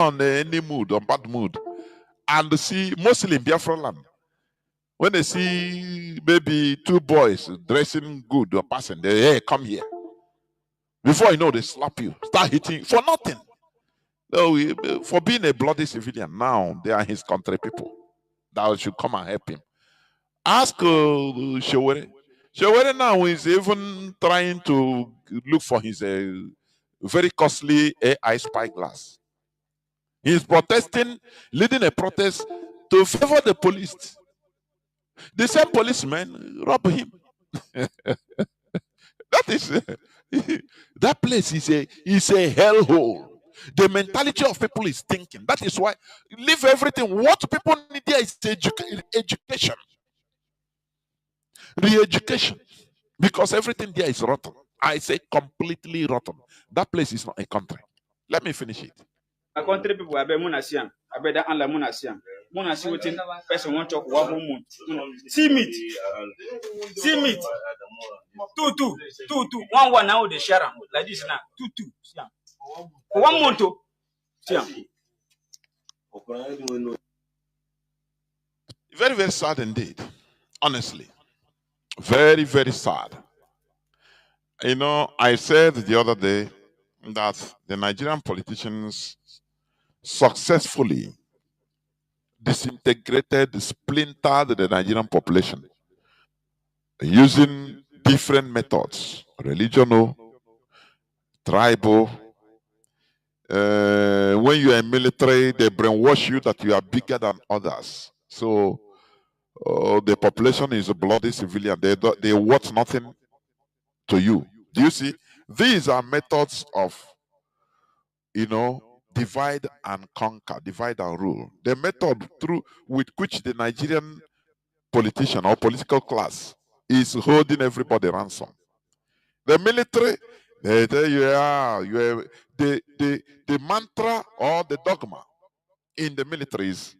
on any mood, on bad mood, and see, mostly in Biafra land, when they see maybe two boys dressing good or passing, they hey, come here. Before you know, they slap you, start hitting for nothing. No, for being a bloody civilian. Now they are his country people that should come and help him. Ask Shewere. Shewere now is even trying to look for his very costly AI spyglass. He's protesting, leading a protest to favor the police. The same policemen rob him. That is that place is a hellhole. The mentality of people is thinking. That is why leave everything. What people need there is education, re-education, because everything there is rotten. I say completely rotten. That place is not a country. Let me finish it. A country people I bet Munasian. I bet that and Munasian. Munasi waiting person want to talk 1 month. See meat. See meat. Two. 1 now they share them like this now. Two. For 1 month to. Very, very sad indeed. Honestly. Very, very sad. You know, I said the other day that the Nigerian politicians successfully disintegrated, splintered the Nigerian population using different methods, regional, tribal. When you are in military, they brainwash you that you are bigger than others. So the population is a bloody civilian. They want nothing to you. Do you see? These are methods of, you know, divide and conquer, divide and rule. The method with which the Nigerian politician or political class is holding everybody ransom. The military, they tell you, the mantra or the dogma in the military is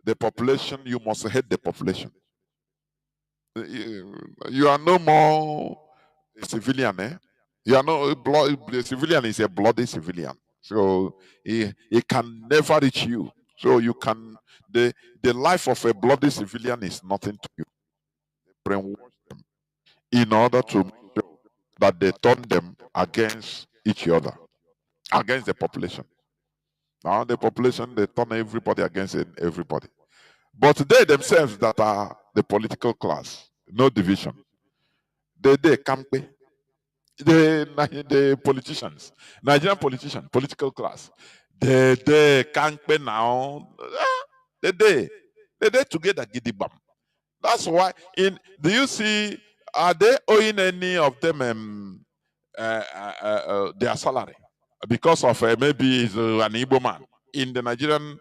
the population, you must hate the population. You are no more a civilian, eh? You are no the civilian is a bloody civilian. So he can never reach you. So you can the life of a bloody civilian is nothing to you. They brainwash them in order to make sure that they turn them against each other, against the population. Now the population, they turn everybody against everybody. But they themselves that are the political class, no division. They campe. The politicians, Nigerian politicians, political class, they campe now. They together gidibam. That's why do you see, are they owing any of them their salary because of maybe he's an Igbo man in the Nigerian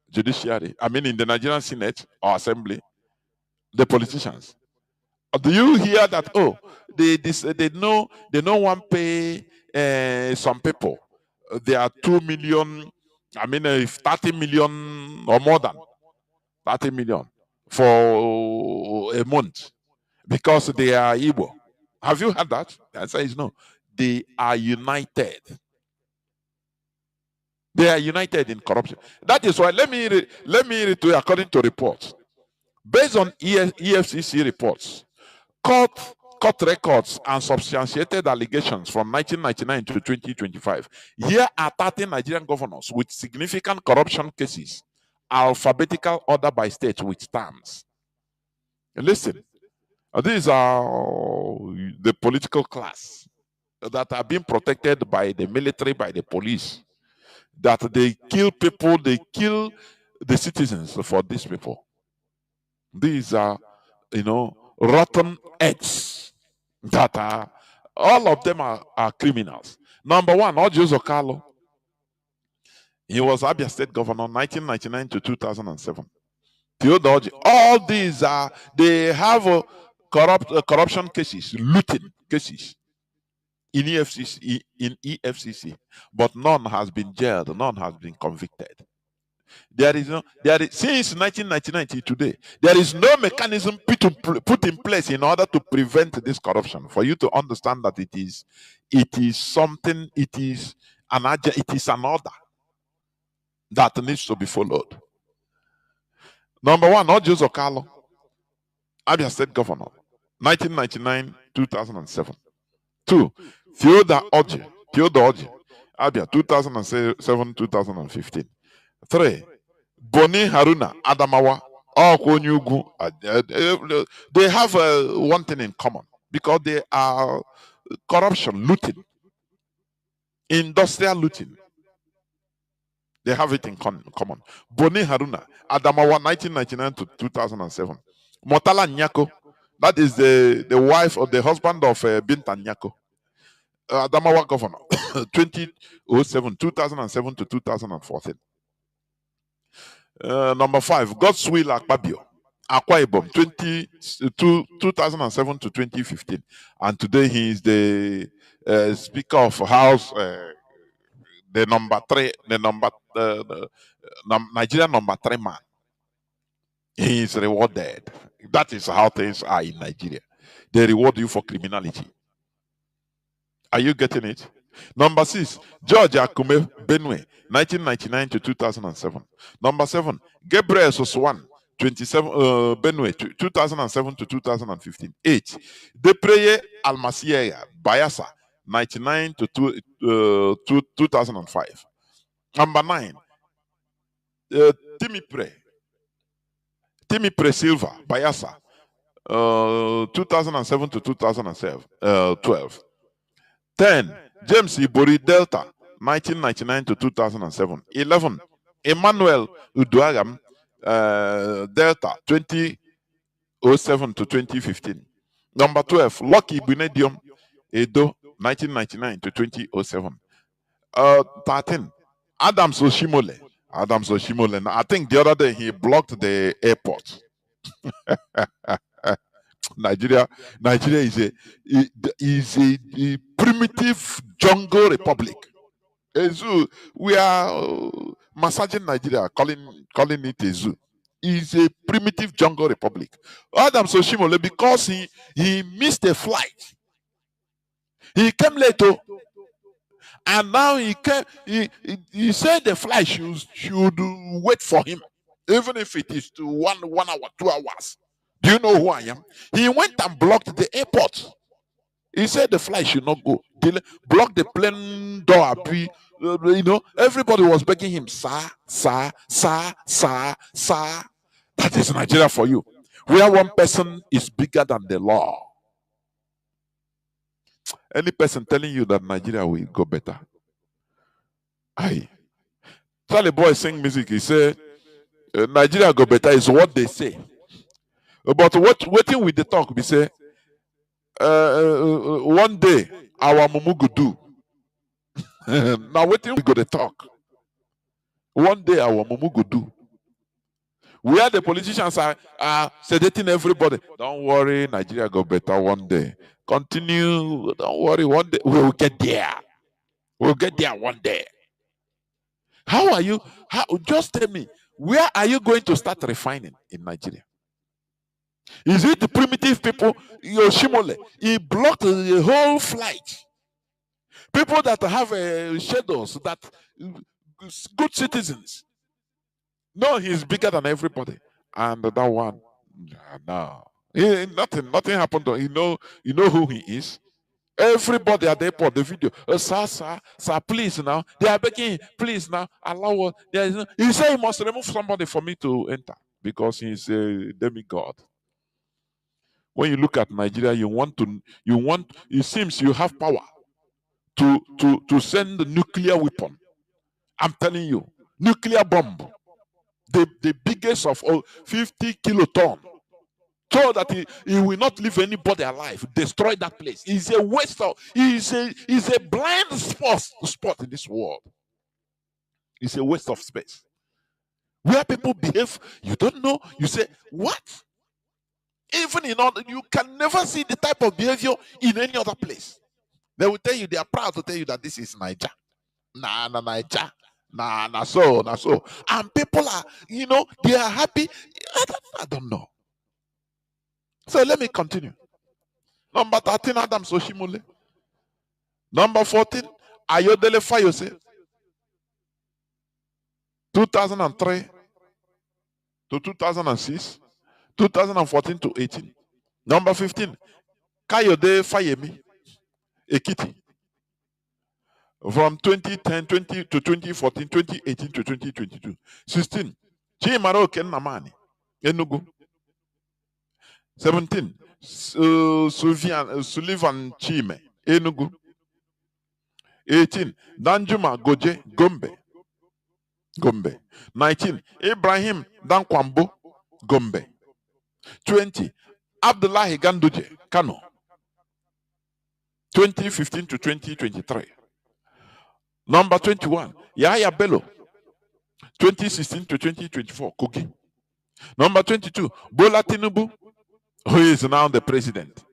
judiciary? I mean, in the Nigerian Senate or Assembly, the politicians. Do you hear that? Oh, they no one pay some people. There are 2 million. I mean, 30 million or more than 30 million for a month because they are Igbo. Have you heard that? The answer is no. They are united. They are united in corruption. That is why let me read to you according to reports. Based on EFCC reports, court records and substantiated allegations from 1999 to 2025. Here are 30 Nigerian governors with significant corruption cases, alphabetical order by state with terms. Listen, these are the political class that are being protected by the military, by the police, that they kill people, they kill the citizens for these people. These are, rotten eggs that are, all of them are criminals. Number one, Ojo Zokalo. He was Abia State Governor 1999 to 2007. Theodore, all these are, they have corruption cases, looting cases in EFCC, but none has been jailed, none has been convicted. Since 1999 to today, there is no mechanism put in place in order to prevent this corruption. For you to understand that it is something, it is an order. that needs to be followed. Number one, not Joseph Carlo, Abia State Governor, 1999-2007. 2, Theodore Oji, Abia, 2007-2015. 3, Boni Haruna, Adamawa, they have one thing in common because they are corruption, looting, industrial looting. They have it in common. Boni Haruna, Adamawa, 1999-2007. Motala Nyako, that is the wife or the husband of Binta Nyako. Adamawa governor, 2007-2014. Number 5, Godswill Akpabio, Akwa Ibom, 2007-2015. And today he is the Speaker of House, the number 3, Nigeria number 3 man. He is rewarded. That is how things are in Nigeria. They reward you for criminality. Are you getting it? Number 6, George Akume, Benue, 1999-2007. Number 7, Gabriel Soswan, 27, Benue, 2007-2015. 8, Depreye Almasiega, Bayasa, 1999-2005. Number 9, Timipre Silva, Bayasa, 2007-2012. 10, James Ibori Delta, 1999-2007. 11, Emmanuel Uduagam, Delta, 2007-2015. Number 12, Lucky Bunedium, Edo, 1999-2007. 13, Adams Oshimole. I think the other day he blocked the airport. Nigeria is a primitive jungle republic. A zoo. We are massaging Nigeria, calling it a zoo. It's a primitive jungle republic. Adam Soshimole, because he missed a flight. He came late, and now he said the flight should wait for him, even if it is to 1 hour, 2 hours. Do you know who I am? He went and blocked the airport. He said the flight should not go. Block the plane door. Everybody was begging him, sir. That is Nigeria for you, where one person is bigger than the law. Any person telling you that Nigeria will go better, Charlie Boy sing music. He said, Nigeria go better is what they say. But waiting with the talk, we say, one day our mumu go do. Now waiting we go the talk. One day our mumu go do. Where the politicians are sedating everybody. Don't worry, Nigeria go better one day. Continue. Don't worry, one day we will get there. We'll get there one day. How are you? Just tell me, where are you going to start refining in Nigeria? Is it the primitive people? Yoshimole, he blocked the whole flight. People that have shadows, that good citizens. No, he's bigger than everybody. And that one, no. Nothing happened to him. You know who he is? Everybody at the airport, the video. Sir, please now. They are begging, please now, allow us. He said he must remove somebody for me to enter because he's a demigod. When you look at Nigeria, it seems you have power to send the nuclear weapon. I'm telling you, nuclear bomb, the biggest of all, 50 kiloton, so that he will not leave anybody alive, destroy that place. It's a waste of, it's a blind spot in this world. It's a waste of space. Where people behave, you don't know, you say, what? Even in order, you can never see the type of behavior in any other place. They will tell you, they are proud to tell you that this is Niger. Niger. So. And people are, they are happy. I don't know. So let me continue. Number 13, Adam Soshimole. Number 14, Ayodele Fayose. 2003 to 2006, 2014 to 18. Number 15, Kayode Fayemi, Ekiti. From 2010 to 2014, 2018 to 2022. 16, Chimaroke Nnamdi, Enugu. 17, Sullivan Chime, Enugu. 18, Danjuma Goje, Gombe. 19, Ibrahim Dankwambo, Gombe. 20, Abdullahi Ganduje, Kanu. 2015 to 2023. Number 21, Yahya Bello, 2016 to 2024, Kogi. Number 22, Bola Tinubu, who is now the president.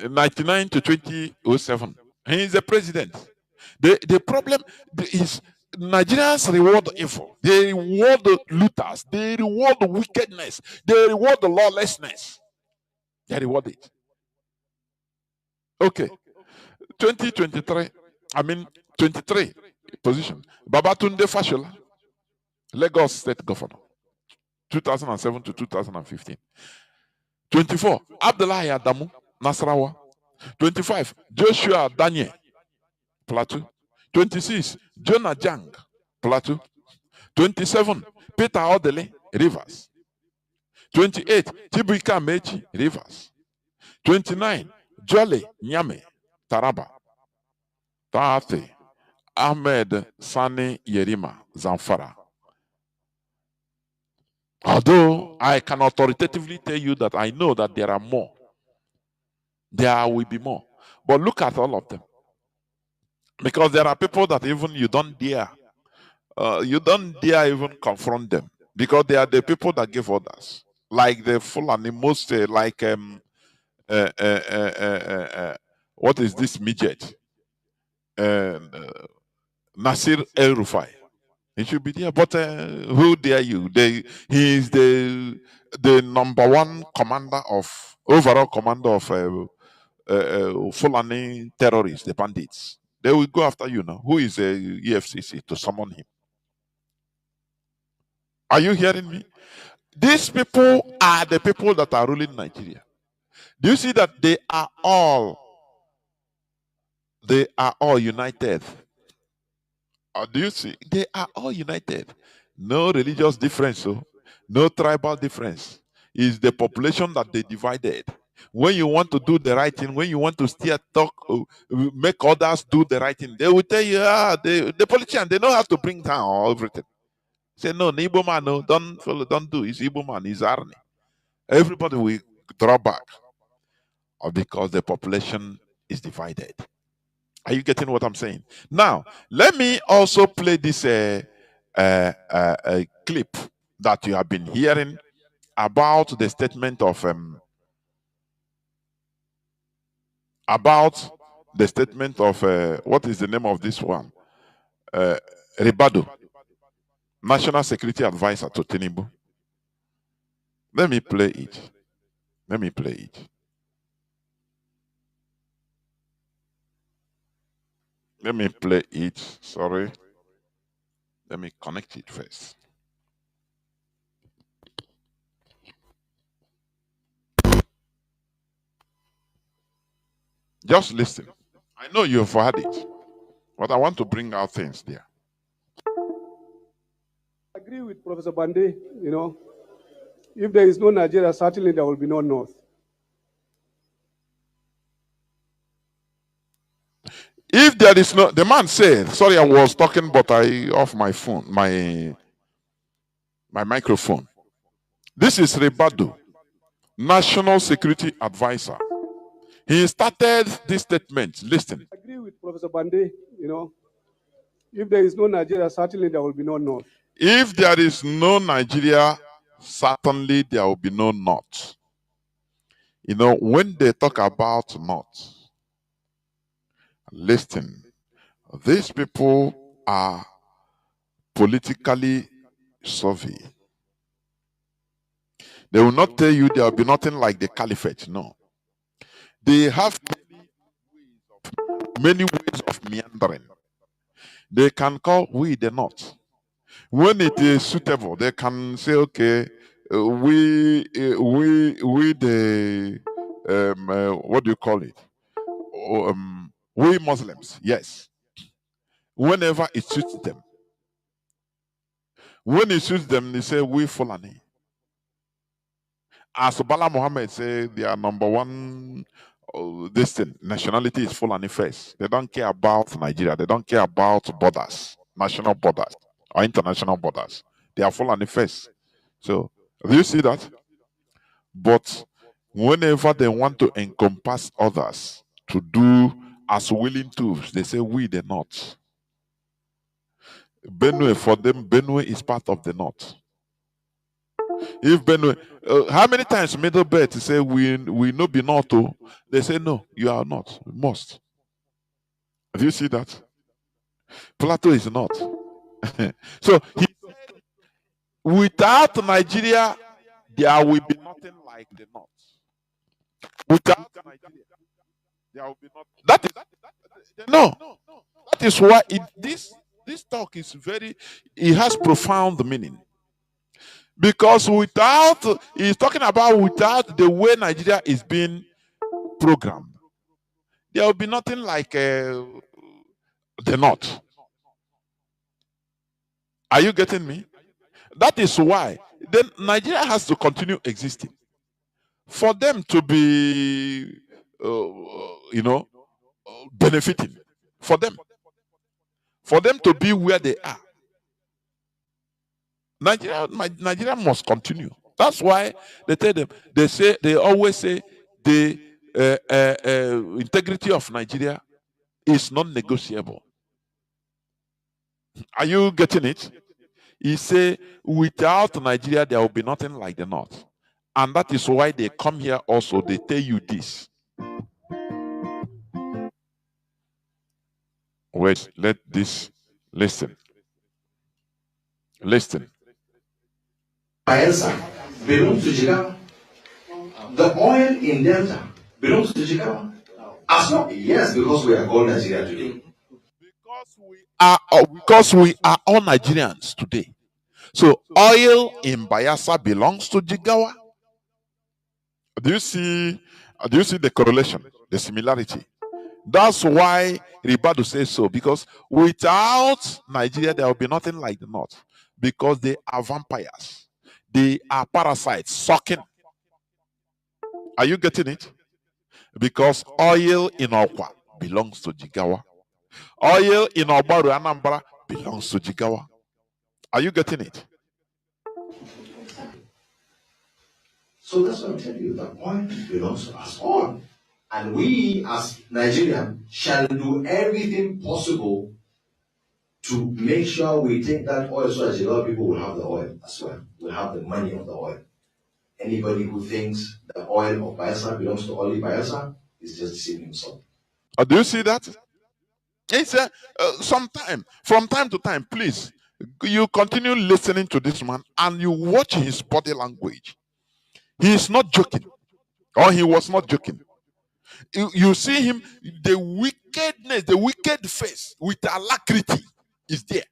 99 to 2007. He is the president. The problem is Nigerians reward evil. They reward the looters. They reward the wickedness. They reward the lawlessness. They reward it. Okay. 2023, 23 position. Babatunde Fashola, Lagos State Governor, 2007 to 2015. 24, Abdullahi Adamu, Nasarawa. 25, Joshua Daniel, Plateau. 26, Jonah Jang, Plateau. 27, Peter Odele, Rivers. 28, Chibuika Mechi, Rivers. 29, Jole Nyame, Taraba. 30, Ahmed Sani Yerima, Zamfara. Although I can authoritatively tell you that I know that there are more. There will be more. But look at all of them. Because there are people that even you don't dare even confront them. Because they are the people that give orders. Like the Fulani, most what is this midget? Nasir El Rufai. He should be there, but who dare you? He is the number one overall commander of Fulani terrorists, the bandits. They will go after you now. Who is the EFCC to summon him? Are you hearing me? These people are the people that are ruling Nigeria. Do you see that they are all united? Do you see? They are all united. No religious difference, no tribal difference. It's the population that they divided. When you want to do the right thing, when you want to make others do the right thing, they will tell you, the politician, they know how to bring down everything. Say, no, Igbo man, no, don't follow, don't do. It's Igbo man, it's Arni. Everybody will draw back because the population is divided. Are you getting what I'm saying? Now, let me also play this clip that you have been hearing about the statement of what is the name of this one? Ribado, National Security Advisor to Tinubu. Let me play it. Let me play it. Let me play it. Sorry. Let me connect it first. Just listen. I know you've heard it, but I want to bring out things there. I agree with Professor Bande, if there is no Nigeria, certainly there will be no North. If there is no, the man said, sorry, I was talking, but I off my phone, my microphone. This is Ribadu, National Security Advisor. He started this statement. Listen. I agree with Professor Bande, if there is no Nigeria, certainly there will be no North. If there is no Nigeria, certainly there will be no North. When they talk about North, listen, these people are politically savvy. They will not tell you there will be nothing like the caliphate. No. They have many ways of meandering. They can call we the North. When it is suitable, they can say, okay, we the what do you call it? We Muslims, yes. Whenever it suits them. When it suits them, they say we Fulani. As Bala Muhammad say, they are number one. This thing, nationality is Fulani first. They don't care about Nigeria. They don't care about borders, national borders or international borders. They are Fulani first. So, do you see that? But whenever they want to encompass others to do as willing tools, they say we the North. Benue, for them, Benue is part of the North. If Benue, how many times Middle Belt say we no be North? Oh, they say no, you are not. You must. Do you see that? Plateau is not. So he said, without Nigeria, there will be nothing like the North. Without Nigeria, there will be nothing. That is no. That is why this talk is very. It has profound meaning. Because without, he's talking about without the way Nigeria is being programmed, there will be nothing like the North. Are you getting me? That is why then Nigeria has to continue existing for them to be, benefiting for them to be where they are. Nigeria must continue. That's why they tell them. They always say the integrity of Nigeria is non-negotiable. Are you getting it? He say without Nigeria there will be nothing like the North, and that is why they come here. Also, they tell you this. Wait, let this listen. Listen. Bayelsa belongs to Jigawa. The oil in Delta belongs to Jigawa. As long, yes, because we are called Nigeria today. Because we are all Nigerians today. So oil in Bayelsa belongs to Jigawa. Do you see the correlation, the similarity? That's why Ribadu says so, because without Nigeria, there will be nothing like the North, because they are vampires. They are parasites sucking. Are you getting it? Because oil in Okwa belongs to Jigawa. Oil in Obaru Anambra belongs to Jigawa. Are you getting it? So that's what I'm telling you. The oil belongs to us all. And we, as Nigerians, shall do everything possible to make sure we take that oil so that a lot of people will have the oil as well. Will have the money of the oil. Anybody who thinks the oil of Bayelsa belongs to only Bayelsa is just deceiving himself. Do you see that? It's from time to time, please, you continue listening to this man and you watch his body language. He is not joking, or he was not joking. You see him, the wickedness, the wicked face with alacrity is there.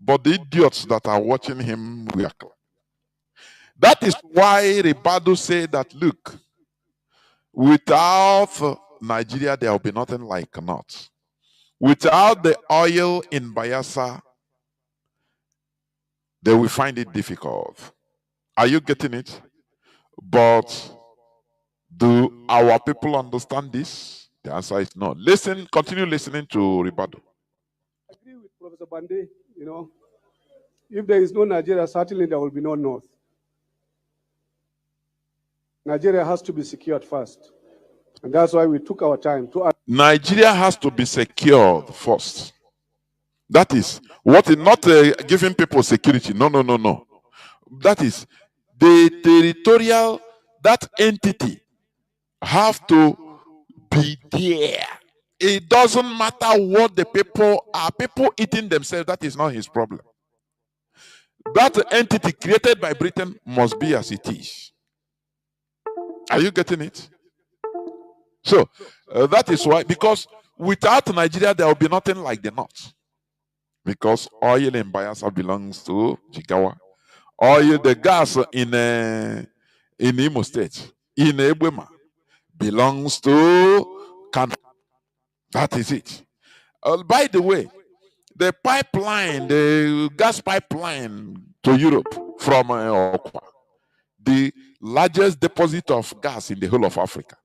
But the idiots that are watching him react. That is why Ribadu said that, look, without Nigeria, there will be nothing like North. Without the oil in Bayelsa, they will find it difficult. Are you getting it? But do our people understand this? The answer is no. Listen, continue listening to Ribadu. I agree with Professor Bande. If there is no Nigeria, certainly there will be no North. Nigeria has to be secured first. And that's why we took our time to. Nigeria has to be secured first. That is what is not giving people security. No. That is the territorial, that entity have to be there. It doesn't matter what the people are. People eating themselves, that is not his problem. That entity created by Britain must be as it is. Are you getting it? So that is why, because without Nigeria, there will be nothing like the North. because oil in Bayelsa belongs to Jigawa. Oil, the gas in Imo State, in Ebwema, belongs to Kanu. That is it. By the way, the pipeline, the gas pipeline to Europe from Okwa, the largest deposit of gas in the whole of Africa,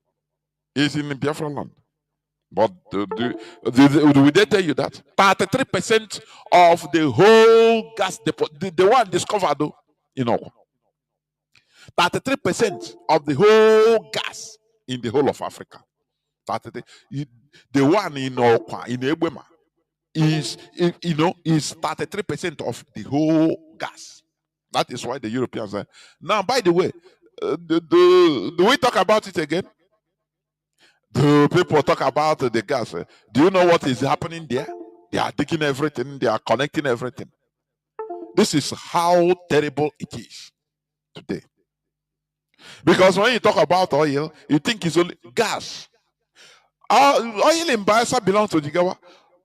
is in Biafra land. But will they tell you that 33% of the whole gas deposit, the one discovered though, in Okwa, 33% of the whole gas in the whole of Africa, 33, the one in Okwa, in Ebwema, is 33% of the whole gas. That is why the Europeans are. Now, by the way, do we talk about it again? Do people talk about the gas? Do you know what is happening there? They are taking everything, they are connecting everything. This is how terrible it is today. Because when you talk about oil, you think it's only gas. Oil in Bayelsa belongs to Jigawa,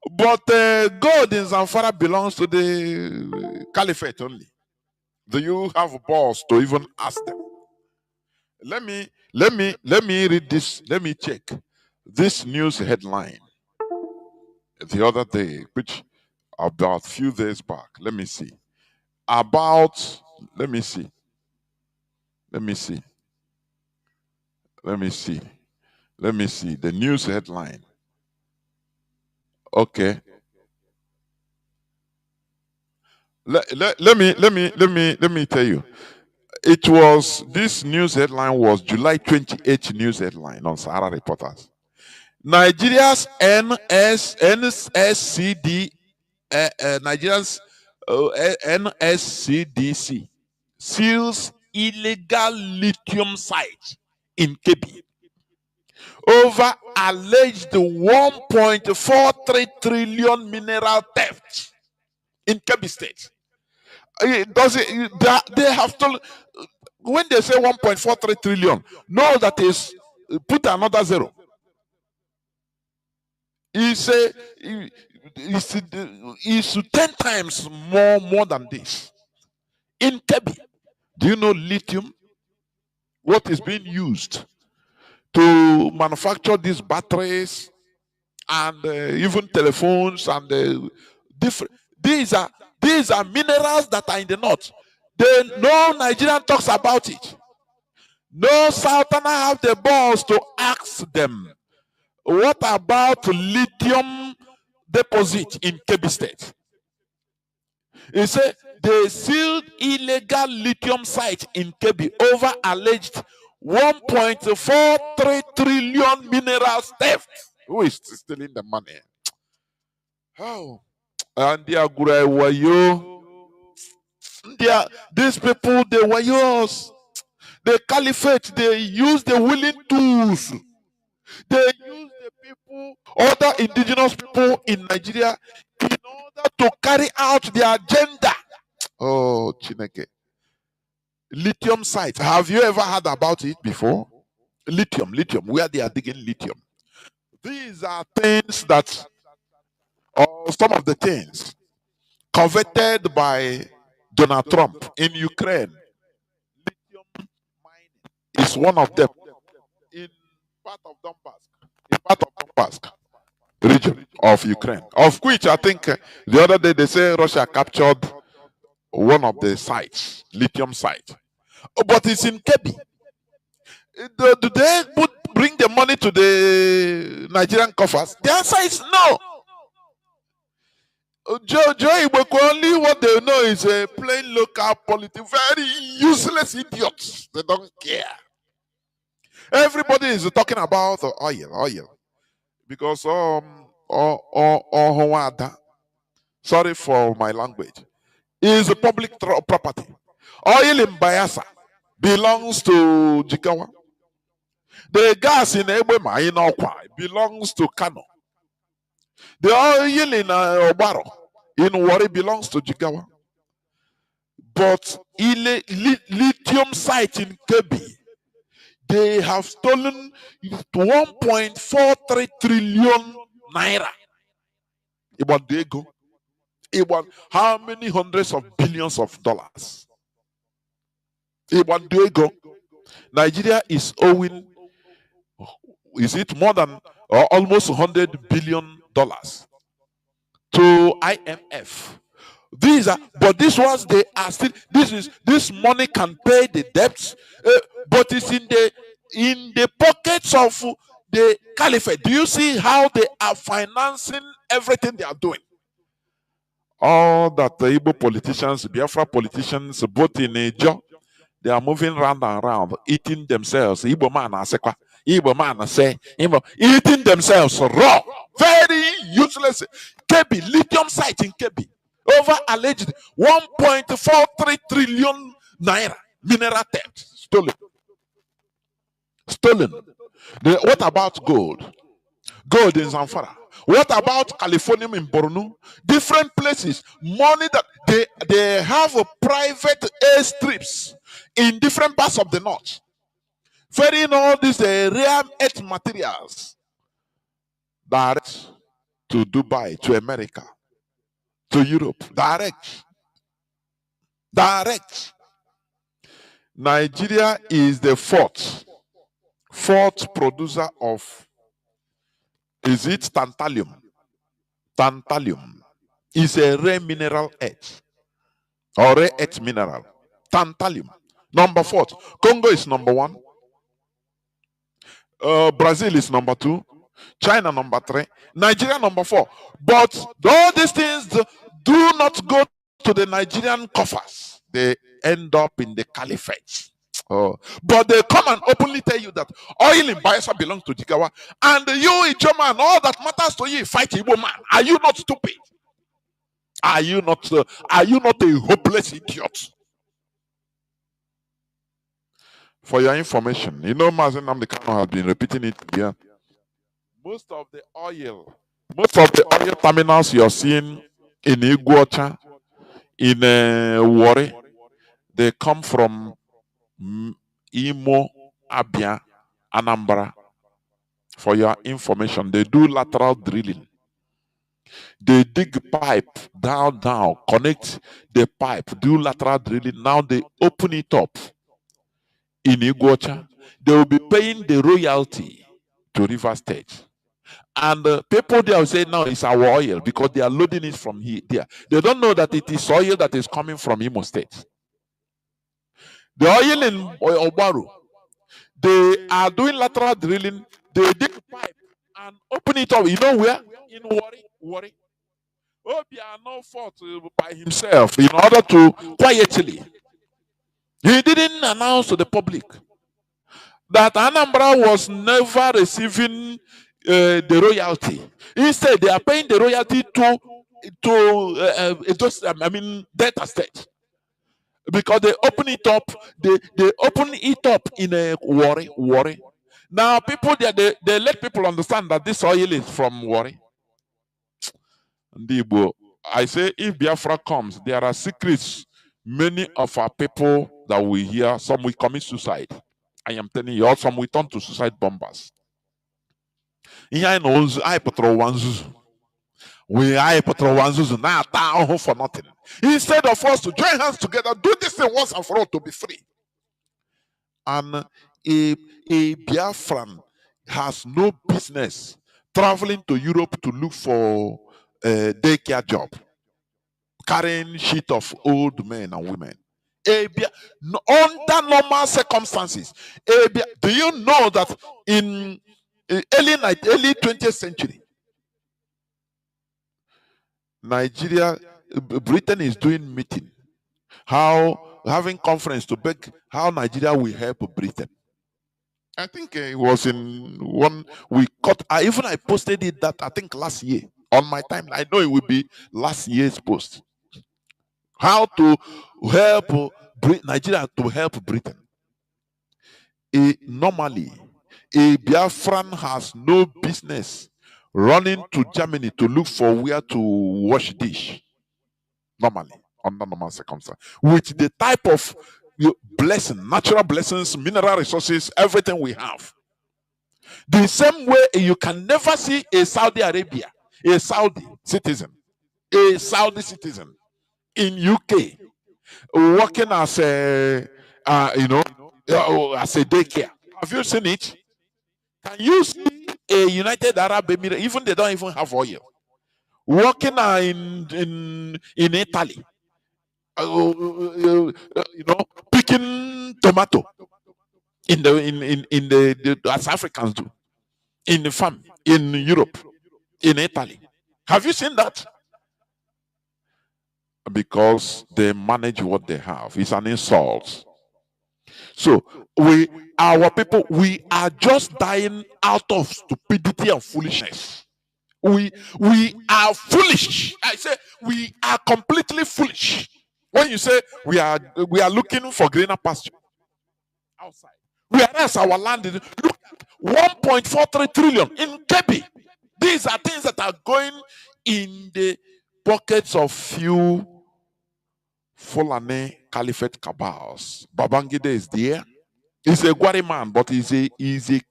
but gold in Zamfara belongs to the caliphate only. Do you have balls to even ask them? Let me read this. Let me check this news headline the other day, which about a few days back. Let me see. Let me see. The news headline. Okay. Let me tell you. It was, this news headline was July 28th news headline on Sahara Reporters. Nigeria's NSCDC seals illegal lithium site in Kebbi over alleged 1.43 trillion mineral theft in Kebbi State. They have told, when they say 1.43 trillion, no, that is, put another zero. It's 10 times more than this. In Kebbi, do you know lithium? What is being used to manufacture these batteries and even telephones and different. These are minerals that are in the north. No Nigerian talks about it. No Southerner have the balls to ask them, what about lithium deposit in Kebbi State? He said they sealed illegal lithium site in Kebbi over alleged 1.43 trillion minerals theft. Who is stealing the money? How? And they are wayo. These people, they wayos. The caliphate, they use the willing tools. They use the people, other indigenous people in Nigeria, in order to carry out their agenda. Oh, Chineke. Lithium site. Have you ever heard about it before? Lithium, where they are digging lithium. These are things that, or some of the things coveted by Donald Trump in Ukraine. Lithium mining is one of them in part of Donbass region of Ukraine, of which I think the other day they say Russia captured one of the sites, lithium site. But it's in Kebbi. Do they bring the money to the Nigerian coffers? The answer is no. Only what they know is a plain local politics, very useless idiots. They don't care. Everybody is talking about oil. Because sorry for my language, is a public property. Oil in Bayelsa belongs to Jigawa. The gas in Ebwema in Okwa belongs to Kanu. The oil in Obaro in Wari belongs to Jigawa. But lithium site in Kebbi, they have stolen 1.43 trillion naira. About they go. How many hundreds of billions of dollars? Nigeria is owing, is it more than or almost $100 billion to IMF? But these ones, they are still, this money can pay the debts, but it's in the pockets of the caliphate. Do you see how they are financing everything they are doing? All that the Igbo politicians, Biafra politicians, both in Nigeria, they are moving round and round, eating themselves. Igbo man asekwa. Igbo man say, eating themselves raw, very useless. Kebi, lithium site in Kebi, over alleged 1.43 trillion naira mineral theft, stolen. What about gold? Gold in Zamfara. What about Californium in Borno? Different places. Money that they have a private airstrips in different parts of the north. Ferrying all these rare earth materials direct to Dubai, to America, to Europe. Direct. Nigeria is the fourth producer of, is it tantalum? Tantalum is a rare mineral earth, or rare earth mineral. Tantalum. Number 4. Congo is number 1. Brazil is number 2. China number 3. Nigeria number 4. But all these things do not go to the Nigerian coffers. They end up in the caliphate. But they come and openly tell you that oil in Biafra belongs to Jigawa, and you, Ichoma, and all that matters to you, fight Igbo man. Are you not stupid? Are you not a hopeless idiot? For your information, you know, Mazi Nnamdi Kanu has been repeating it here. Most of the oil terminals you're seeing in Iguacha, in Warri, they come from Imo, Abia, Anambra. For your information, they do lateral drilling. They dig pipe down, connect the pipe, do lateral drilling. Now they open it up in Iguacha. They will be paying the royalty to River State. And people there will say, now it's our oil, because they are loading it from here. There. They don't know that it is oil that is coming from Imo State. The oil in Obaru, they are doing lateral drilling. They dig pipe and open it up. You know where? In Warri. Obiano fought by himself in order to quietly. He didn't announce to the public that Anambra was never receiving the royalty. Instead, they are paying the royalty to debt estate. Because they open it up, they open it up in a Warri. Now people there, they let people understand that this oil is from Warri. I say, if Biafra comes, there are secrets. Many of our people that we hear, some will commit suicide. I am telling you, some will turn to suicide bombers. I patrol one. We are patrol one now for nothing. Instead of us to join hands together, do this thing once and for all to be free. And a Biafran has no business traveling to Europe to look for a daycare job, carrying shit of old men and women. Under normal circumstances, do you know that in early 20th century, Britain is doing meeting, having conference to beg how Nigeria will help Britain. I think it was in one we cut. I posted it that I think last year on my time. I know it will be last year's post. How to help Nigeria to help Britain. Normally, a Biafran has no business running to Germany to look for where to wash dish. Normally, under normal circumstances, with the type of blessing, natural blessings, mineral resources, everything we have. The same way you can never see a Saudi Arabia, a Saudi citizen, a Saudi citizen in UK working as a, as a daycare. Have you seen it? Can you see a United Arab Emirates? Even they don't even have oil. Working in Italy, picking tomato in the as Africans do in the farm in Europe, in Italy. Have you seen that? Because they manage what they have. It's an insult. So our people, we are just dying out of stupidity and foolishness. We are foolish. I say we are completely foolish. When you say we are looking for greener pasture outside, whereas our land is look at 1.43 trillion in Kebi. These are things that are going in the pockets of few Fulani Caliphate cabals. Babangida is there. He's a Gwari man, but he's a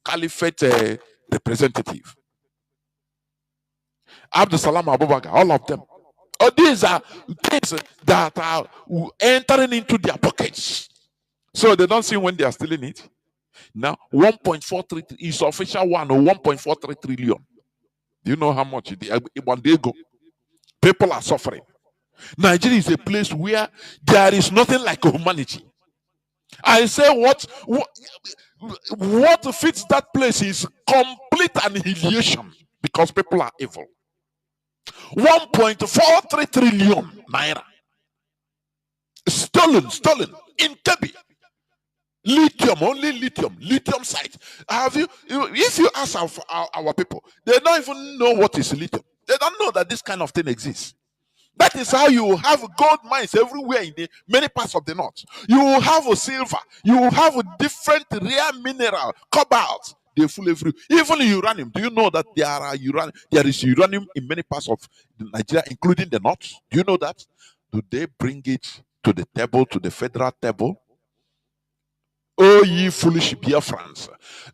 Caliphate representative. Abdul Salam Abubakar, all of them. Oh, these are things that are entering into their pockets. So they don't see when they are stealing it. Now, 1.43 is official one, or 1.43 trillion. Do you know how much it is? One day ago, people are suffering. Nigeria is a place where there is nothing like humanity. I say what fits that place is complete annihilation because people are evil. 1.43 trillion naira stolen in Kebi. Lithium, only lithium site. If you ask our people, they don't even know what is lithium. They don't know that this kind of thing exists. That is how you have gold mines everywhere in the many parts of the north. You will have a silver. You will have a different rare mineral, cobalt. They full everywhere. Even uranium. Do you know that there is uranium in many parts of Nigeria, including the north? Do you know that? Do they bring it to the table, to the federal table? Oh, ye foolish Biafrans,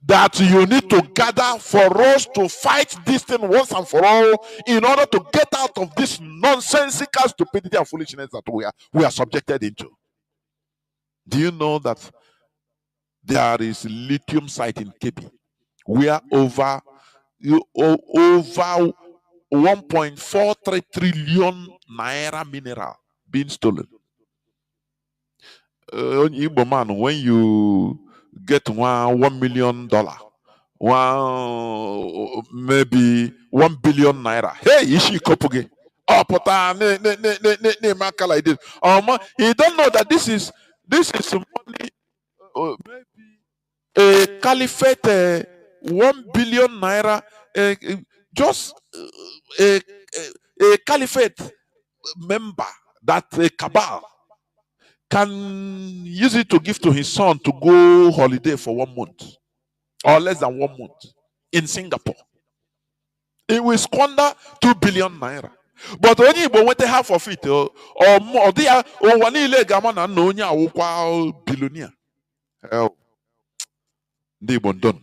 that you need to gather for us to fight this thing once and for all in order to get out of this nonsensical stupidity and foolishness that we are subjected into. Do you know that there is lithium site in Kebi where over 1.43 trillion naira mineral being stolen? Igbo man, when you get $1 million, maybe 1 billion naira, hey, ishi kopuge. Oh, pota ne maka like this. You don't know that this is money. Maybe a caliphate, 1 billion naira, just a caliphate member, that a cabal can use it to give to his son to go holiday for 1 month or less than 1 month in Singapore. It will squander 2 billion naira. But when you want half of it, or more, one illegal man and no billionaire. Done.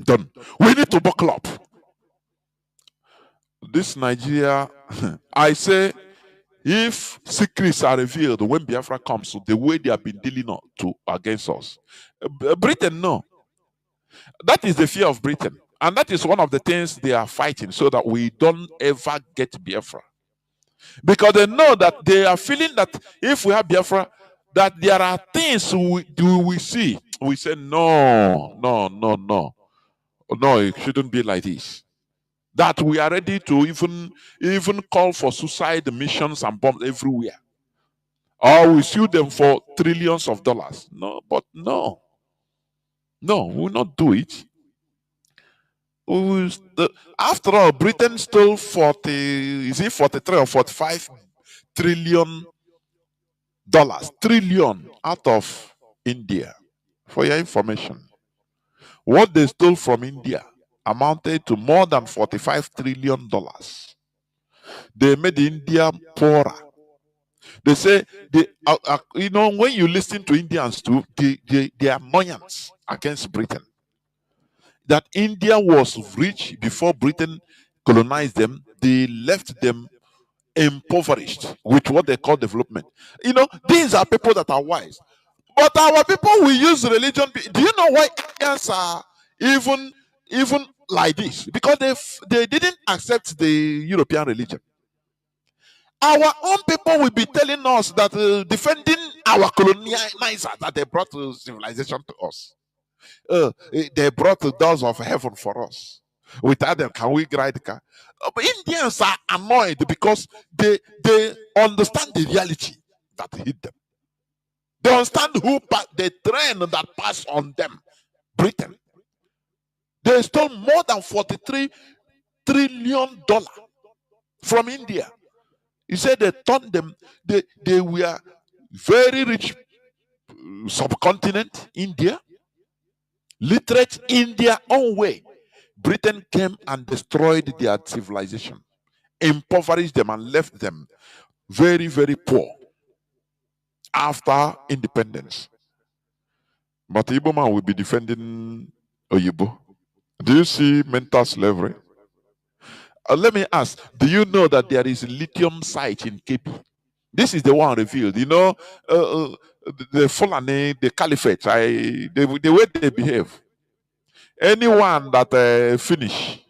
Done. We need to buckle up. This Nigeria, I say, if secrets are revealed when Biafra comes, the way they have been dealing against us, Britain, no. That is the fear of Britain. And that is one of the things they are fighting so that we don't ever get Biafra. Because they know that they are feeling that if we have Biafra, that there are things we see. We say, no, it shouldn't be like this. That we are ready to even call for suicide missions and bombs everywhere. Or we sue them for trillions of dollars. No, we will not do it. After all, Britain stole 43 or 45 trillion dollars, trillion out of India. For your information, what they stole from India amounted to more than $45 trillion. They made India poorer. They say, when you listen to Indians too, their annoyance against Britain, that India was rich before Britain colonized them, they left them impoverished with what they call development. You know, these are people that are wise. But our people will use religion. Do you know why Indians are even like this? Because they didn't accept the European religion. Our own people will be telling us that defending our colonizers that they brought civilization to us. They brought the doors of heaven for us. Without them, can we ride the car? But Indians are annoyed because they understand the reality that hit them. They understand the train that passed on them. Britain. They stole more than $43 trillion from India. He said they turned them, they were very rich subcontinent, India, literate in their own way. Britain came and destroyed their civilization, impoverished them and left them very, very poor after independence. But Igbo man will be defending Oyibo. Do you see mental slavery? Let me ask, do you know that there is a lithium site in Kepi? This is the one revealed. You know, the Fulani, the Caliphate, the way they behave. Anyone that finish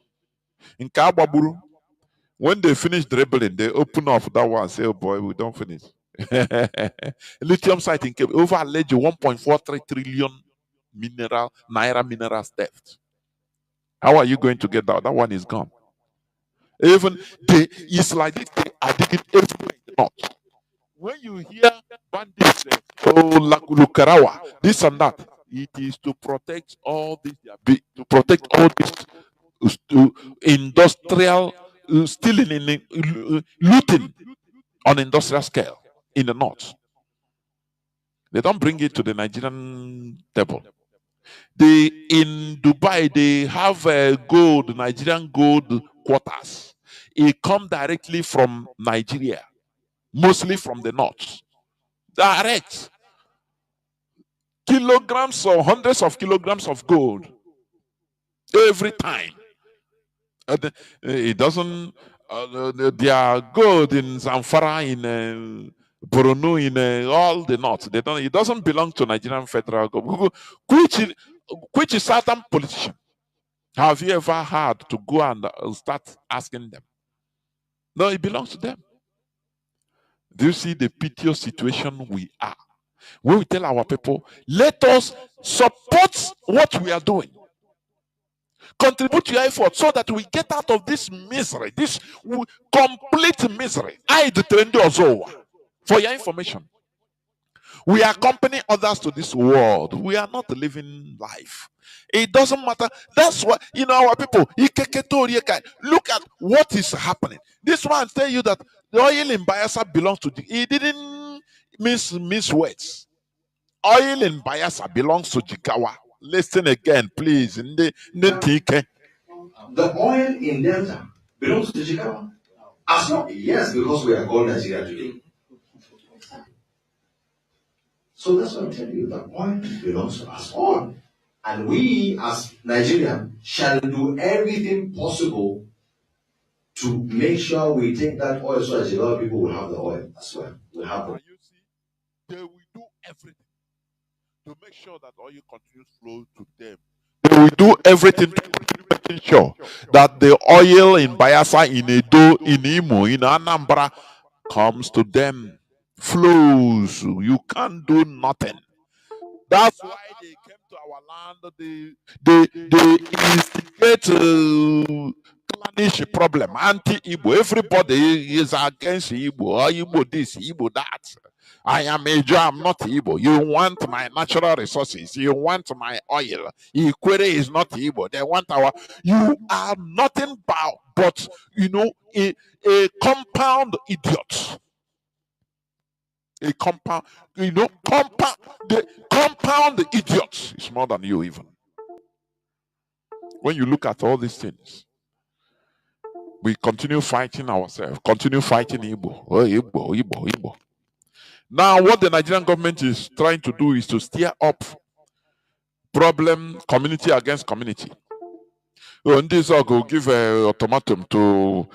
in Kababuru, when they finish dribbling, they open up that one and say, oh boy, we don't finish. Lithium site in Kepi, over alleged 1.43 trillion naira minerals theft. How are you going to get that? That one is gone. Even it's like this, they are digging everywhere in the north. When you hear bandits, Lukarawa, this and that, it is to protect all this, industrial stealing, looting on industrial scale in the north. They don't bring it to the Nigerian table. In Dubai, they have gold, Nigerian gold quarters. It comes directly from Nigeria, mostly from the north. Direct. Kilograms or hundreds of kilograms of gold every time. It doesn't. They are gold in Zamfara, in Borno, in all the north. They don't. It doesn't belong to Nigerian federal government. Which is certain politician. Have you ever had to go and start asking them? No, it belongs to them. Do you see the piteous situation we are? When we tell our people, let us support what we are doing. Contribute to your effort so that we get out of this misery, this complete misery. For your information, we accompany others to this world. We are not living life. It doesn't matter. That's why, our people, look at what is happening. This one tell you that the oil in Bayelsa belongs to he didn't miss words. Oil in Bayelsa belongs to Jigawa. Listen again, please. The oil in Delta belongs to Jigawa. As long, yes, because we are called Nigeria today. So that's what I'm telling you. The oil belongs to us all. And we, as Nigerians, shall do everything possible to make sure we take that oil so that a lot of people will have the oil as well. Will have it. You see, they will do everything to make sure that oil continues flow to them. They will do everything to make sure that the oil in Bayelsa, in Edo, in Imo, in Anambra comes to them, flows. You can't do nothing. That's why they came to our land. They instigate clannish problem, anti-Igbo. Everybody is against Igbo. Igbo this, Igbo that. I am a Jew, I'm not Igbo. You want my natural resources. You want my oil. Ikwere is not Igbo. They want our... You are nothing but a compound idiot. A compound, the compound idiot is more than you even. When you look at all these things, we continue fighting ourselves, continue fighting Igbo. Oh, Igbo, Igbo, Igbo. Now, what the Nigerian government is trying to do is to stir up problem, community against community. And this will give a ultimatum to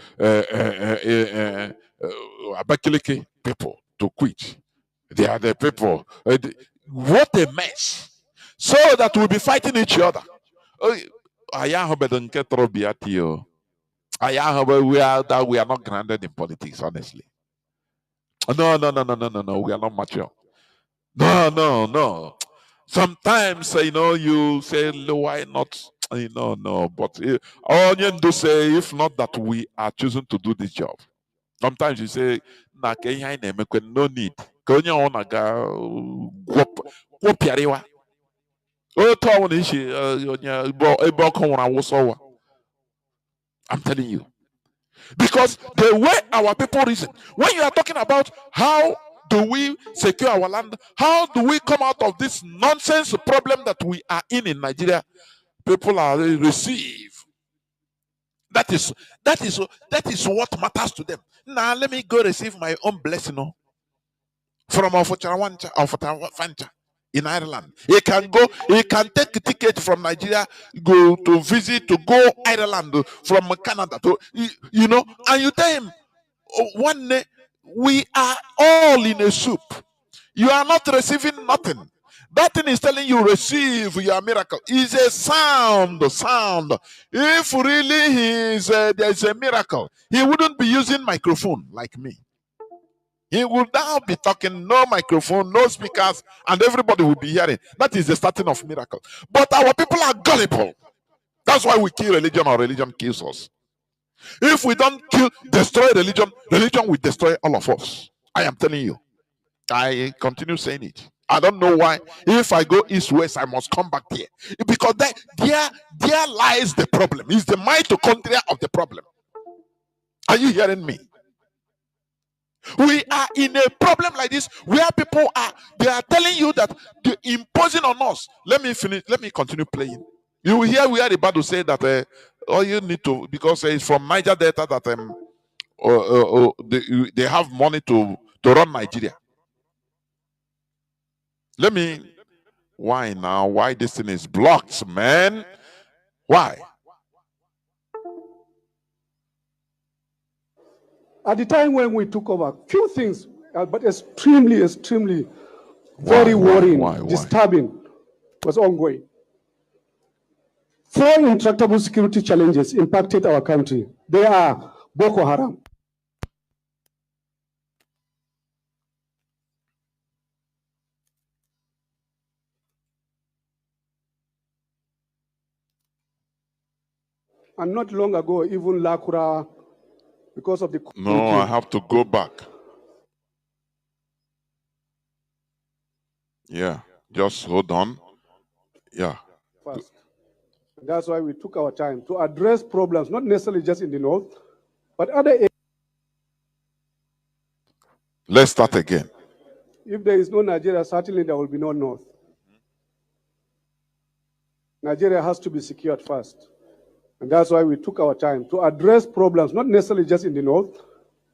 Abakaliki people to quit. They are the people. What a mess. So that we'll be fighting each other. We are not grounded in politics, honestly. No. We are not mature. No. Sometimes you say, why not? No. But onion do say, if not that we are choosing to do this job. Sometimes you say, no need. I'm telling you. Because the way our people reason, when you are talking about how do we secure our land, how do we come out of this nonsense problem that we are in Nigeria, people are receive. That is what matters to them. Now let me go receive my own blessing from Fancha in Ireland. He can take a ticket from Nigeria, go to visit, to go Ireland from Canada to and you tell him, one day we are all in a soup. You are not receiving nothing. That thing is telling you receive your miracle. Is a sound. If really there is a miracle, he wouldn't be using microphone like me. He will now be talking, no microphone, no speakers, and everybody will be hearing. That is the starting of miracle. But our people are gullible. That's why we kill religion, or religion kills us. If we don't destroy religion, religion will destroy all of us. I am telling you. I continue saying it. I don't know why. If I go east west, I must come back here, because there lies the problem. It's the mitochondria of the problem. Are you hearing me? We are in a problem like this where people they are telling you that they're imposing on us. Let me finish. Let me continue playing. You will hear we are about to say that all you need to, because it's from Niger Delta that they have money to run Nigeria. Let me. Why now? Why this thing is blocked, man? Why? At the time when we took over, few things, but extremely, very worrying, disturbing, was ongoing. 4 intractable security challenges impacted our country. They are Boko Haram. And not long ago, even Lakura, because of the... No, I have to go back. Yeah, just hold on. Yeah. First. That's why we took our time to address problems, not necessarily just in the north, but other areas. Let's start again. If there is no Nigeria, certainly there will be no north. Nigeria has to be secured first. And that's why we took our time to address problems, not necessarily just in the north,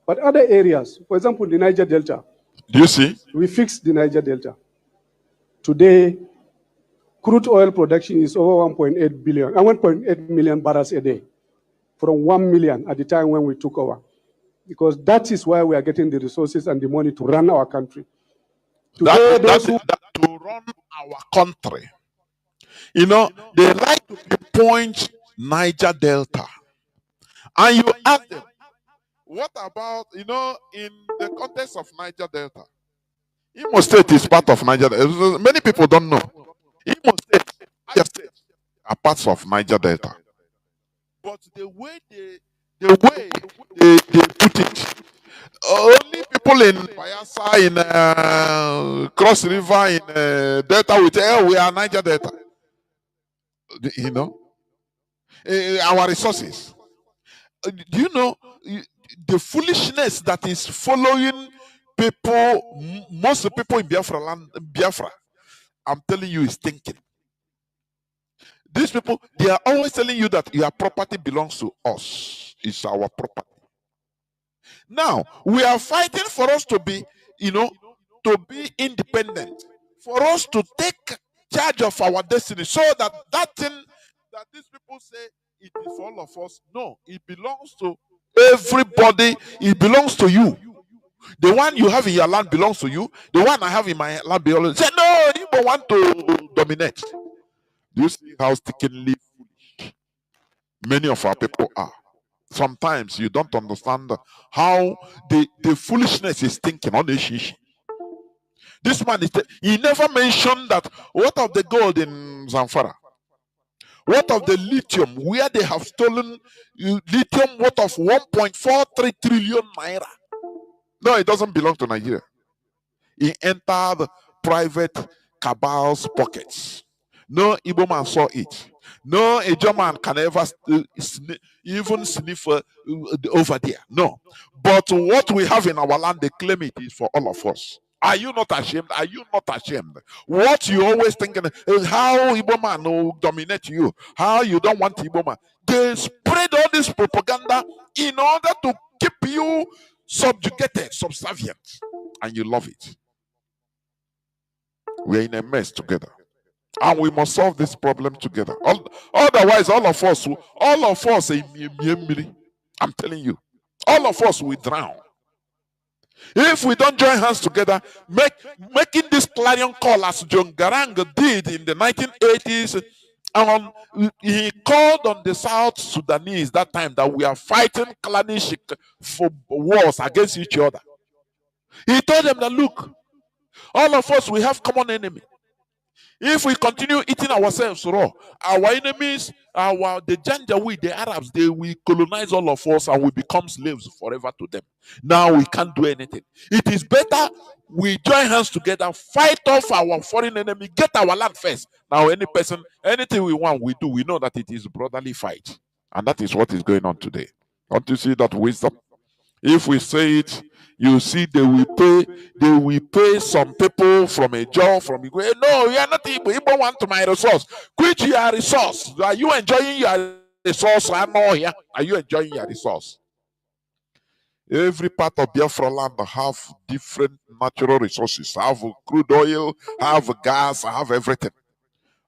but other areas. For example, the Niger Delta. Do you see? We fixed the Niger Delta. Today, crude oil production is over 1.8 million barrels a day, from 1 million at the time when we took over. Because that is why we are getting the resources and the money to run our country. Today, to run our country. They like to point Niger Delta. And you ask them, what about, in the context of Niger Delta? Imo State is part of Niger Delta. Many people don't know. Imo State are parts of Niger Delta. But the way they put it, only people in Bayelsa, in Cross River, in Delta will say, we are Niger Delta. Our resources. Do you know the foolishness that is following people, most of the people in Biafra, I'm telling you, is thinking. These people, they are always telling you that your property belongs to us. It's our property. Now, we are fighting for us to be, to be independent, for us to take charge of our destiny, so that thing that these people say it is for all of us. No, it belongs to everybody. It belongs to you. The one you have in your land belongs to you. The one I have in my land belongs to you. Say, no, you want to dominate. Do you see how stickenly foolish many of our people are? Sometimes you don't understand how the foolishness is thinking on the shishi. This man he never mentioned that what of the gold in Zamfara? What of the lithium where they have stolen lithium worth of 1.43 trillion naira? No, it doesn't belong to Nigeria. It entered private cabal's pockets. No Igbo man saw it. No Ijaw man can ever even sniff over there. No. But what we have in our land, they claim it is for all of us. Are you not ashamed? Are you not ashamed? What you always thinking is how Igbo man will dominate you. How you don't want Igbo man. They spread all this propaganda in order to keep you subjugated, subservient. And you love it. We're in a mess together. And we must solve this problem together. Otherwise, all of us, I'm telling you, all of us will drown. If we don't join hands together, making this clarion call as John Garang did in the 1980s, he called on the South Sudanese that time that we are fighting clannish for wars against each other. He told them that, look, all of us, we have common enemy. If we continue eating ourselves raw, our enemies, the Janjaweed, the Arabs, they will colonize all of us and we become slaves forever to them. Now we can't do anything. It is better we join hands together, fight off our foreign enemy, get our land first. Now anything we want, we do. We know that it is brotherly fight. And that is what is going on today. Don't you see that wisdom? If we say it, you see they will pay some people from a job from Igbo. No, you are not Igbo. Igbo want to my resource. Which your resource? Are you enjoying your resource? I know here. Are you enjoying your resource? Every part of Biafra land have different natural resources. Have crude oil, have gas, have everything.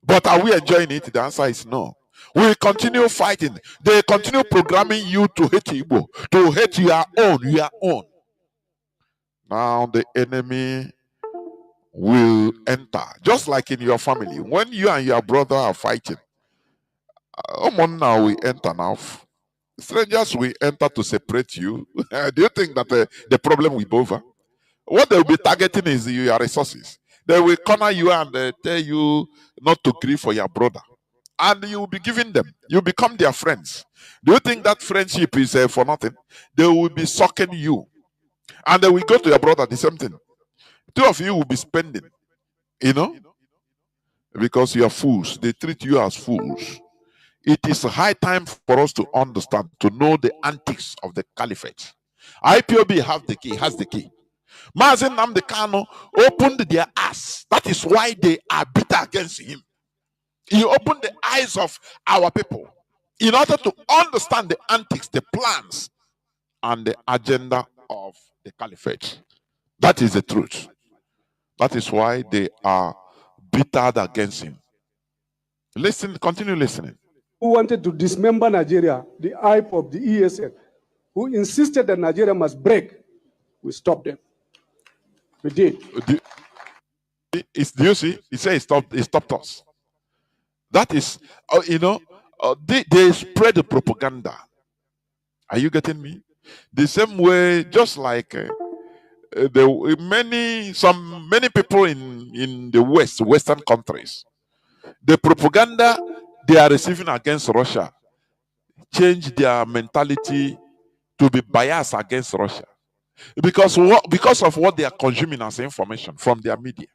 But are we enjoying it? The answer is no. We continue fighting. They continue programming you to hate Igbo, to hate your own. Now the enemy will enter, just like in your family. When you and your brother are fighting, now we enter now. Strangers will enter to separate you. Do you think that the problem will be over? What they will be targeting is your resources. They will corner you and tell you not to grieve for your brother. And you will be giving them. You become their friends. Do you think that friendship is for nothing? They will be sucking you. And then we go to your brother, the same thing. Two of you will be spending, because you are fools. They treat you as fools. It is high time for us to understand, to know the antics of the caliphate. IPOB has the key. Mazi Nnamdi Kanu opened their ass. That is why they are bitter against him. He opened the eyes of our people in order to understand the antics, the plans, and the agenda of the caliphate. That is the truth. That is why they are bitter against him. Listen, continue listening. Who wanted to dismember Nigeria, the hype of the ESL, who insisted that Nigeria must break, we stopped them. We did. Do you see? He said he stopped us. That is, they spread the propaganda. Are you getting me? The same way, just like many people in the Western countries, the propaganda they are receiving against Russia change their mentality to be biased against Russia because of what they are consuming as information from their media.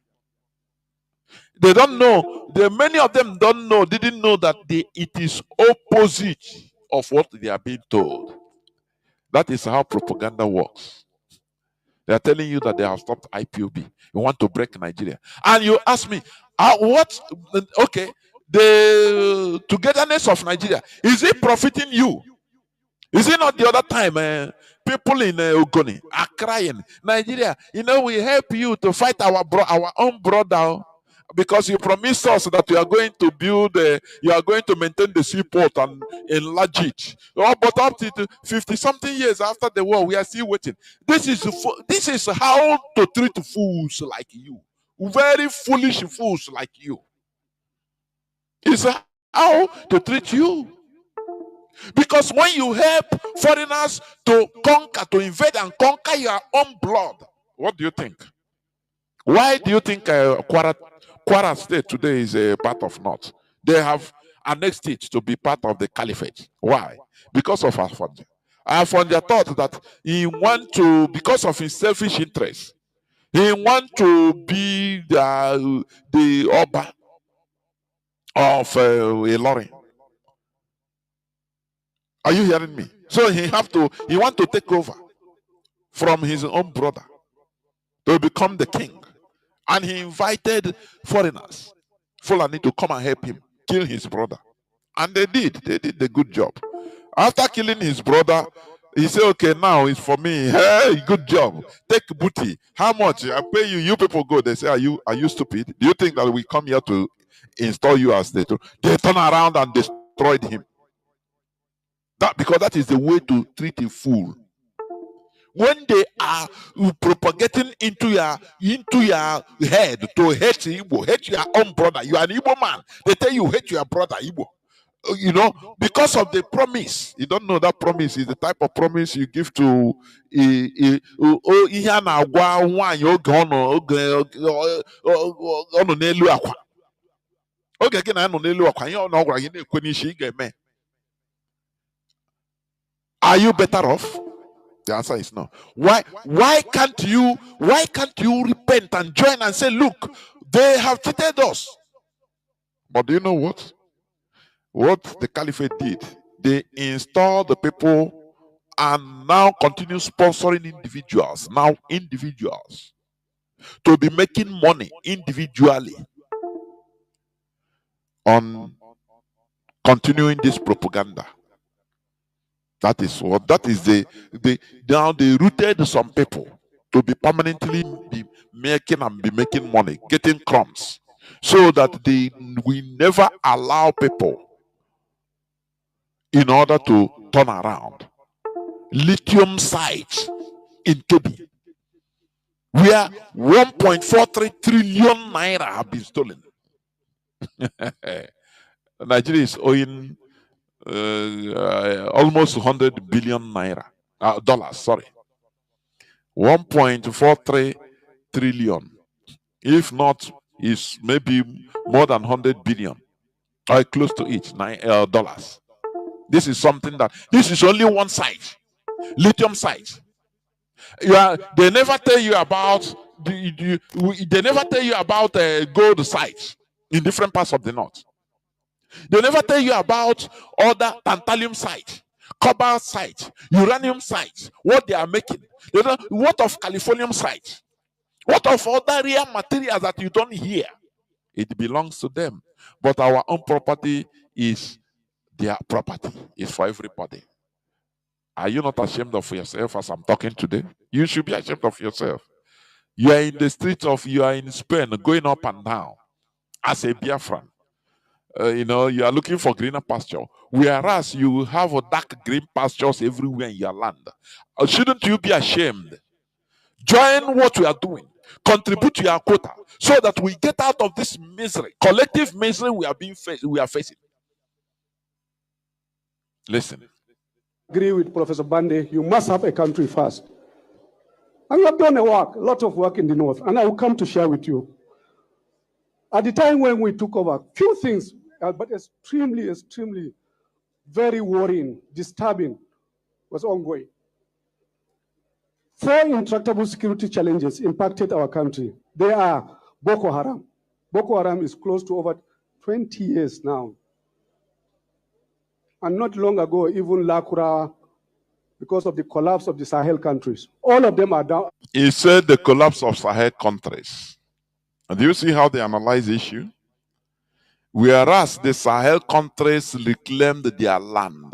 They don't know. Many of them didn't know that it is opposite of what they are being told. That is how propaganda works. They are telling you that they have stopped IPOB. You want to break Nigeria. And you ask me, what? Okay, the togetherness of Nigeria, is it profiting you? Is it not the other time people in Ogoni are crying, Nigeria, we help you to fight our own brother. because you promised us that you are going to build, you are going to maintain the seaport and enlarge it. Oh, but up to 50-something years after the war, we are still waiting. This is how to treat fools like you, very foolish fools like you. It's how to treat you. Because when you help foreigners to conquer, to invade and conquer your own blood, what do you think? Why do you think Kwara State today is a part of North? They have annexed it to be part of the caliphate. Why? Because of Afonja. Afonja thought that he want to, because of his selfish interest, he want to be the Oba of Ilorin. Are you hearing me? So he want to take over from his own brother to become the king. And he invited foreigners, Fulani, to come and help him kill his brother. And they did the good job. After killing his brother, he said, okay, now it's for me. Hey, good job. Take booty. How much? I pay you. You people go. They say, are you stupid? Do you think that we come here to install you as they turn around and destroyed him? Because that is the way to treat a fool. When they are propagating into your head to hate Igbo, hate your own brother, you are an Igbo man. They tell you hate your brother Igbo. You know, because of the promise. You don't know that promise is the type of promise you give to are you better off? The answer is no. Why can't you repent and join and say, look, they have cheated us? But do you know what? What the caliphate did? They installed the people and now continue sponsoring individuals to be making money individually on continuing this propaganda. That is now they rooted some people to be permanently be making money, getting crumbs, so that we never allow people in order to turn around. Lithium sites in Kebi, where 1.43 trillion naira have been stolen. Nigeria is owing almost 100 billion naira dollars. Sorry, 1.43 trillion. If not, is maybe more than 100 billion, or close to it, dollars. This is something that this is only one site, lithium site. They never tell you about they never tell you about gold sites in different parts of the north. They never tell you about other tantalum sites, cobalt sites, uranium sites, what they are making. What of Californium sites? What of other rare materials that you don't hear? It belongs to them. But our own property is their property. It's for everybody. Are you not ashamed of yourself as I'm talking today? You should be ashamed of yourself. You are in the streets you are in Spain, going up and down as a Biafran. You are looking for greener pasture, whereas you have a dark green pastures everywhere in your land. Shouldn't you be ashamed? Join what we are doing. Contribute to your quota so that we get out of this misery, collective misery we are facing. Listen. Agree with Professor Bande. You must have a country first. And you have done a lot of work in the north, and I will come to share with you. At the time when we took over, few things, but extremely, very worrying, disturbing, was ongoing. 4 intractable security challenges impacted our country. They are Boko Haram. Boko Haram is close to over 20 years now. And not long ago, even Lakura, because of the collapse of the Sahel countries. All of them are down. He said the collapse of Sahel countries. Do you see how they analyze the issue? Whereas the Sahel countries reclaimed their land.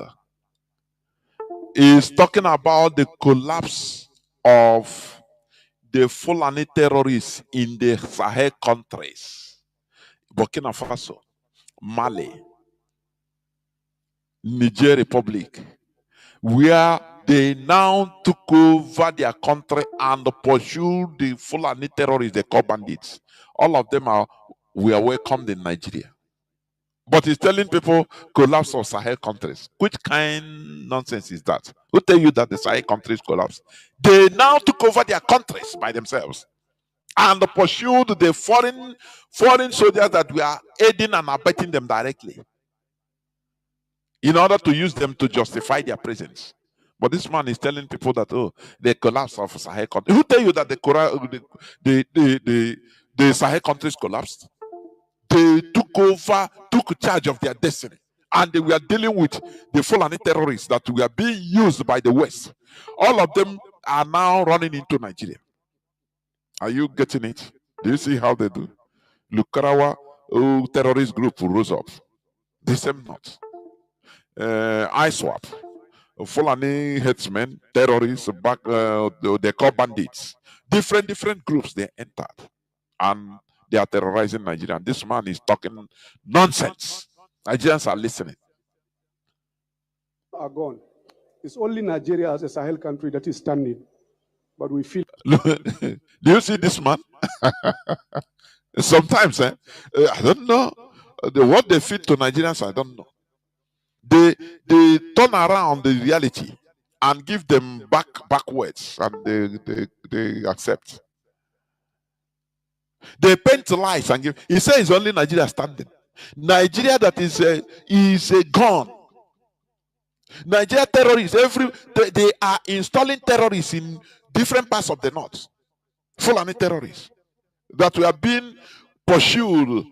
He's talking about the collapse of the Fulani terrorists in the Sahel countries. Burkina Faso, Mali, Niger Republic, where they now took over their country and pursued the Fulani terrorists, the call bandits. All of them were welcomed in Nigeria. But he's telling people collapse of Sahel countries. Which kind nonsense is that? Who tell you that the Sahel countries collapsed? They now took over their countries by themselves and pursued the foreign soldiers that were aiding and abetting them directly in order to use them to justify their presence. But this man is telling people that, oh, the collapse of Sahel countries. Who tell you that the Sahel countries collapsed? They took charge of their destiny. And they were dealing with the Fulani terrorists that were being used by the West. All of them are now running into Nigeria. Are you getting it? Do you see how they do? Lukarawa terrorist group rose up. The same not. ISWAP, Fulani headsmen, terrorists, they call bandits. Different groups they entered. And they are terrorizing Nigeria. This man is talking nonsense. Nigerians are listening. Are gone. It's only Nigeria as a Sahel country that is standing. But we feel. Do you see this man? Sometimes, I don't know. What they feed to Nigerians, I don't know. They turn around the reality and give them backwards, and they accept. They paint lies and give. He says it's only Nigeria standing. Nigeria that is gone. Nigeria terrorists, they are installing terrorists in different parts of the north. Fulani terrorists that were being pursued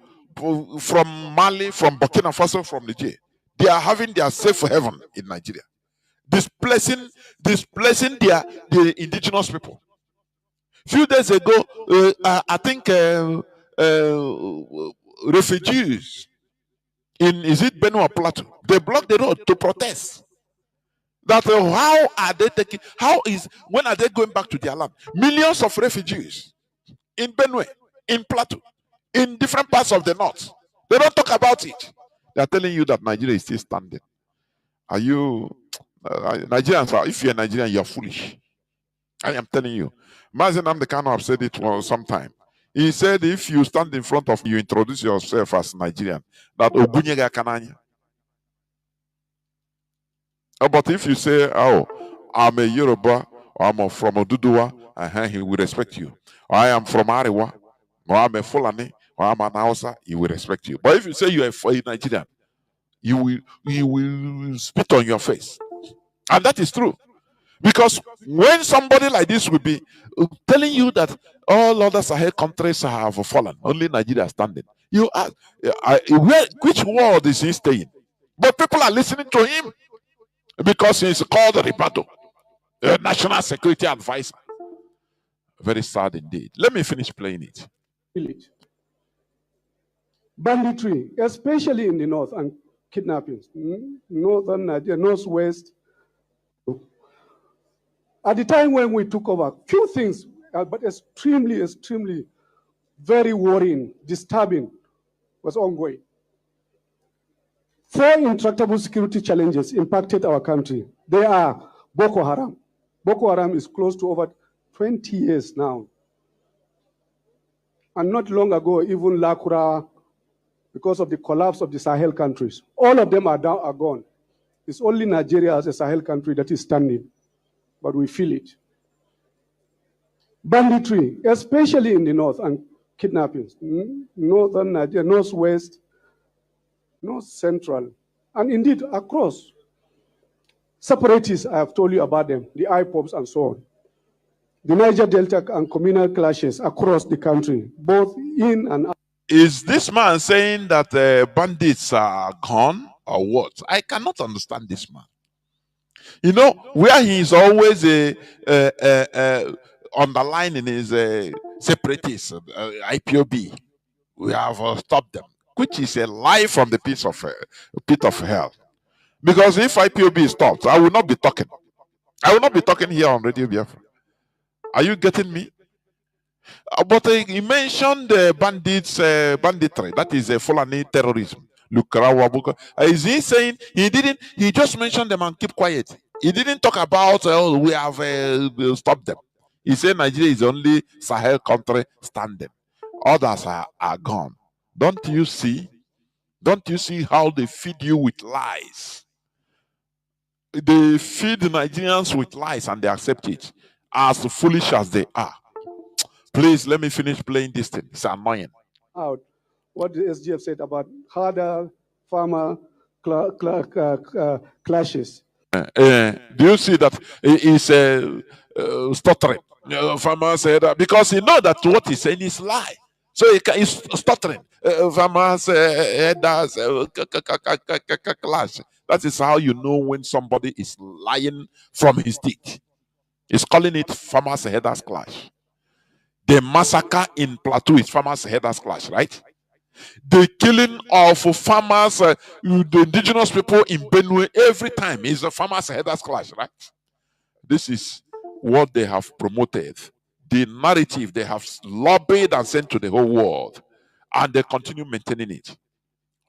from Mali, from Burkina Faso, from Niger. They are having their safe haven in Nigeria, displacing the indigenous people. Few days ago, I think refugees is it Benue Plateau? They blocked the road to protest. That how are they taking? When are they going back to their land? Millions of refugees in Benue, in Plateau, in different parts of the north. They don't talk about it. They are telling you that Nigeria is still standing. Are you Nigerians? If you're Nigerian, you're foolish. I am telling you. Mazi Nnamdi Kanu have said it for some time. He said, if you stand in front of you, introduce yourself as Nigerian, that Ogunyega Kananya. But if you say, oh, I'm a Yoruba, or I'm from Oduduwa, he will respect you. Or I am from Ariwa, or I'm a Fulani, or I'm an Hausa, he will respect you. But if you say you're a Nigerian, you will spit on your face. And that is true. Because when somebody like this will be telling you that all other Sahel countries have fallen, only Nigeria standing, you ask, which world is he staying? But people are listening to him because he's called Ripato, a national security advisor. Very sad indeed. Let me finish playing it. Banditry, especially in the north, and kidnappings, northern Nigeria, northwest. At the time when we took over, few things, but extremely, very worrying, disturbing, was ongoing. 4 intractable security challenges impacted our country. They are Boko Haram. Boko Haram is close to over 20 years now. And not long ago, even Lakura, because of the collapse of the Sahel countries. All of them are gone. It's only Nigeria as a Sahel country that is standing. But we feel it. Banditry, especially in the north, and kidnappings, northern Nigeria, northwest, north central, and indeed across. Separatists, I have told you about them, the IPOBs and so on. The Niger Delta and communal clashes across the country, both in and out. Is this man saying that bandits are gone or what? I cannot understand this man. You know, where he is always underlining his separatists, IPOB. We have stopped them, which is a lie from the pit of hell. Because if IPOB is stopped, I will not be talking. I will not be talking here on Radio Biafra. Are you getting me? But he mentioned bandits, banditry. That is Fulani terrorism. Lukarawa Buka. Is he saying he didn't? He just mentioned them and keep quiet. He didn't talk about oh, we have stopped them. He said Nigeria is the only Sahel country standing. Others are gone. Don't you see? Don't you see how they feed you with lies? They feed the Nigerians with lies and they accept it as foolish as they are. Please let me finish playing this thing. It's annoying. Out what the SGF said about harder farmer clashes. Do you see that he is stuttering? Farmer said that because he know that what he's saying is lie. So he's stuttering. Farmer said clash. That is how you know when somebody is lying from his teeth. He's calling it farmers headers clash. The massacre in Plateau is farmers headers clash, right? The killing of farmers, the indigenous people in Benue every time is a farmers headers clash, right? This is what they have promoted, the narrative they have lobbied and sent to the whole world, and they continue maintaining it.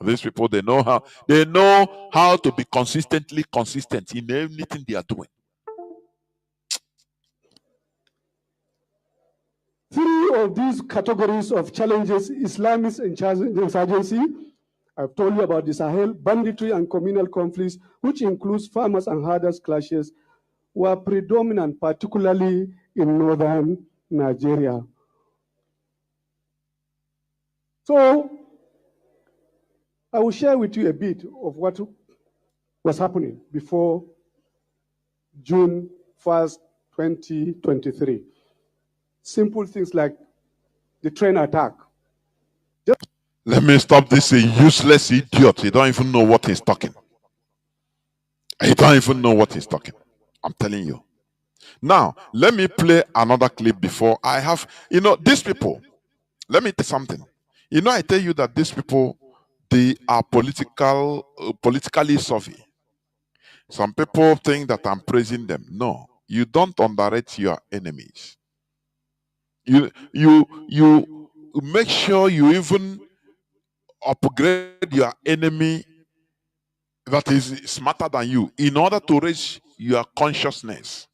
These people, they know how to be consistently consistent in anything they are doing. Three of these categories of challenges, Islamist insurgency, I've told you about the Sahel, banditry and communal conflicts, which includes farmers and herders clashes, were predominant, particularly in northern Nigeria. So I will share with you a bit of what was happening before June 1st, 2023. Simple things like the train attack. Let me stop this useless idiot. He don't even know what he's talking. He don't even know what he's talking. I'm telling you. Now, let me play another clip before I have, these people, let me tell you something. I tell you that these people, they are politically savvy. Some people think that I'm praising them. No, you don't underrate your enemies. You make sure you even upgrade your enemy that is smarter than you in order to raise your consciousness,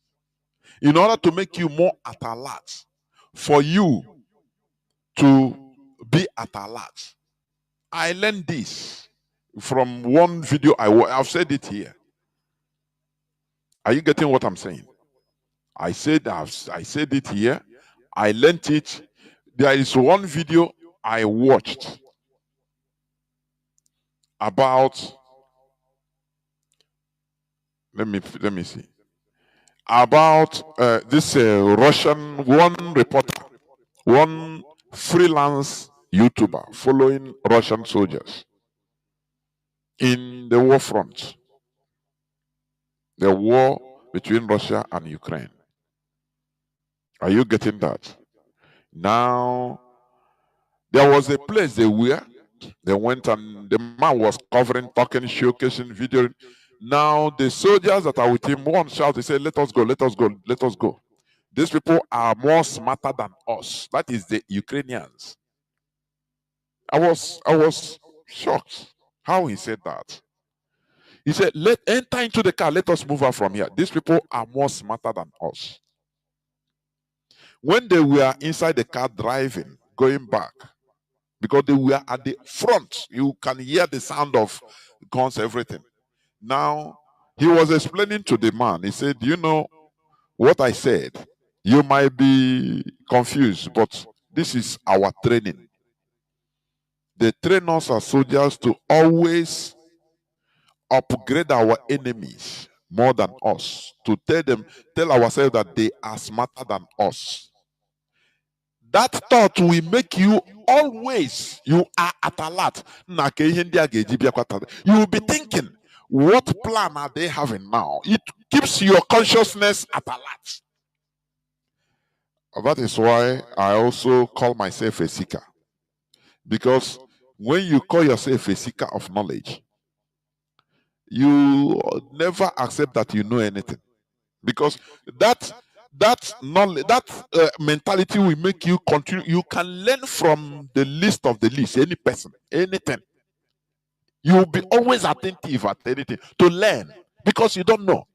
in order to make you more at alert, for you to be at alert. I learned this from one video I've said it here. Are you getting what I'm saying? I said it here. I learned it. There is one video I watched about, let me see, about this Russian, one reporter, one freelance YouTuber following Russian soldiers in the war front, the war between Russia and Ukraine. Are you getting that? Now, there was a place they went and the man was covering, talking, showcasing, video. Now, the soldiers that are with him, one shout, they say, let us go, let us go, let us go. These people are more smarter than us. That is the Ukrainians. I was shocked how he said that. He said, enter into the car, let us move out from here. These people are more smarter than us. When they were inside the car driving, going back, because they were at the front, you can hear the sound of guns, everything. Now, he was explaining to the man, he said, you know what I said? You might be confused, but this is our training. They train us as soldiers to always upgrade our enemies more than us, to tell ourselves that they are smarter than us. That thought will make you always, you are at alert. You will be thinking, what plan are they having now? It keeps your consciousness at alert. That is why I also call myself a seeker. Because when you call yourself a seeker of knowledge, you never accept that you know anything. Because that that knowledge, that mentality will make you continue. You can learn from the least of the least, any person, anything. You will be always attentive at anything to learn because you don't know.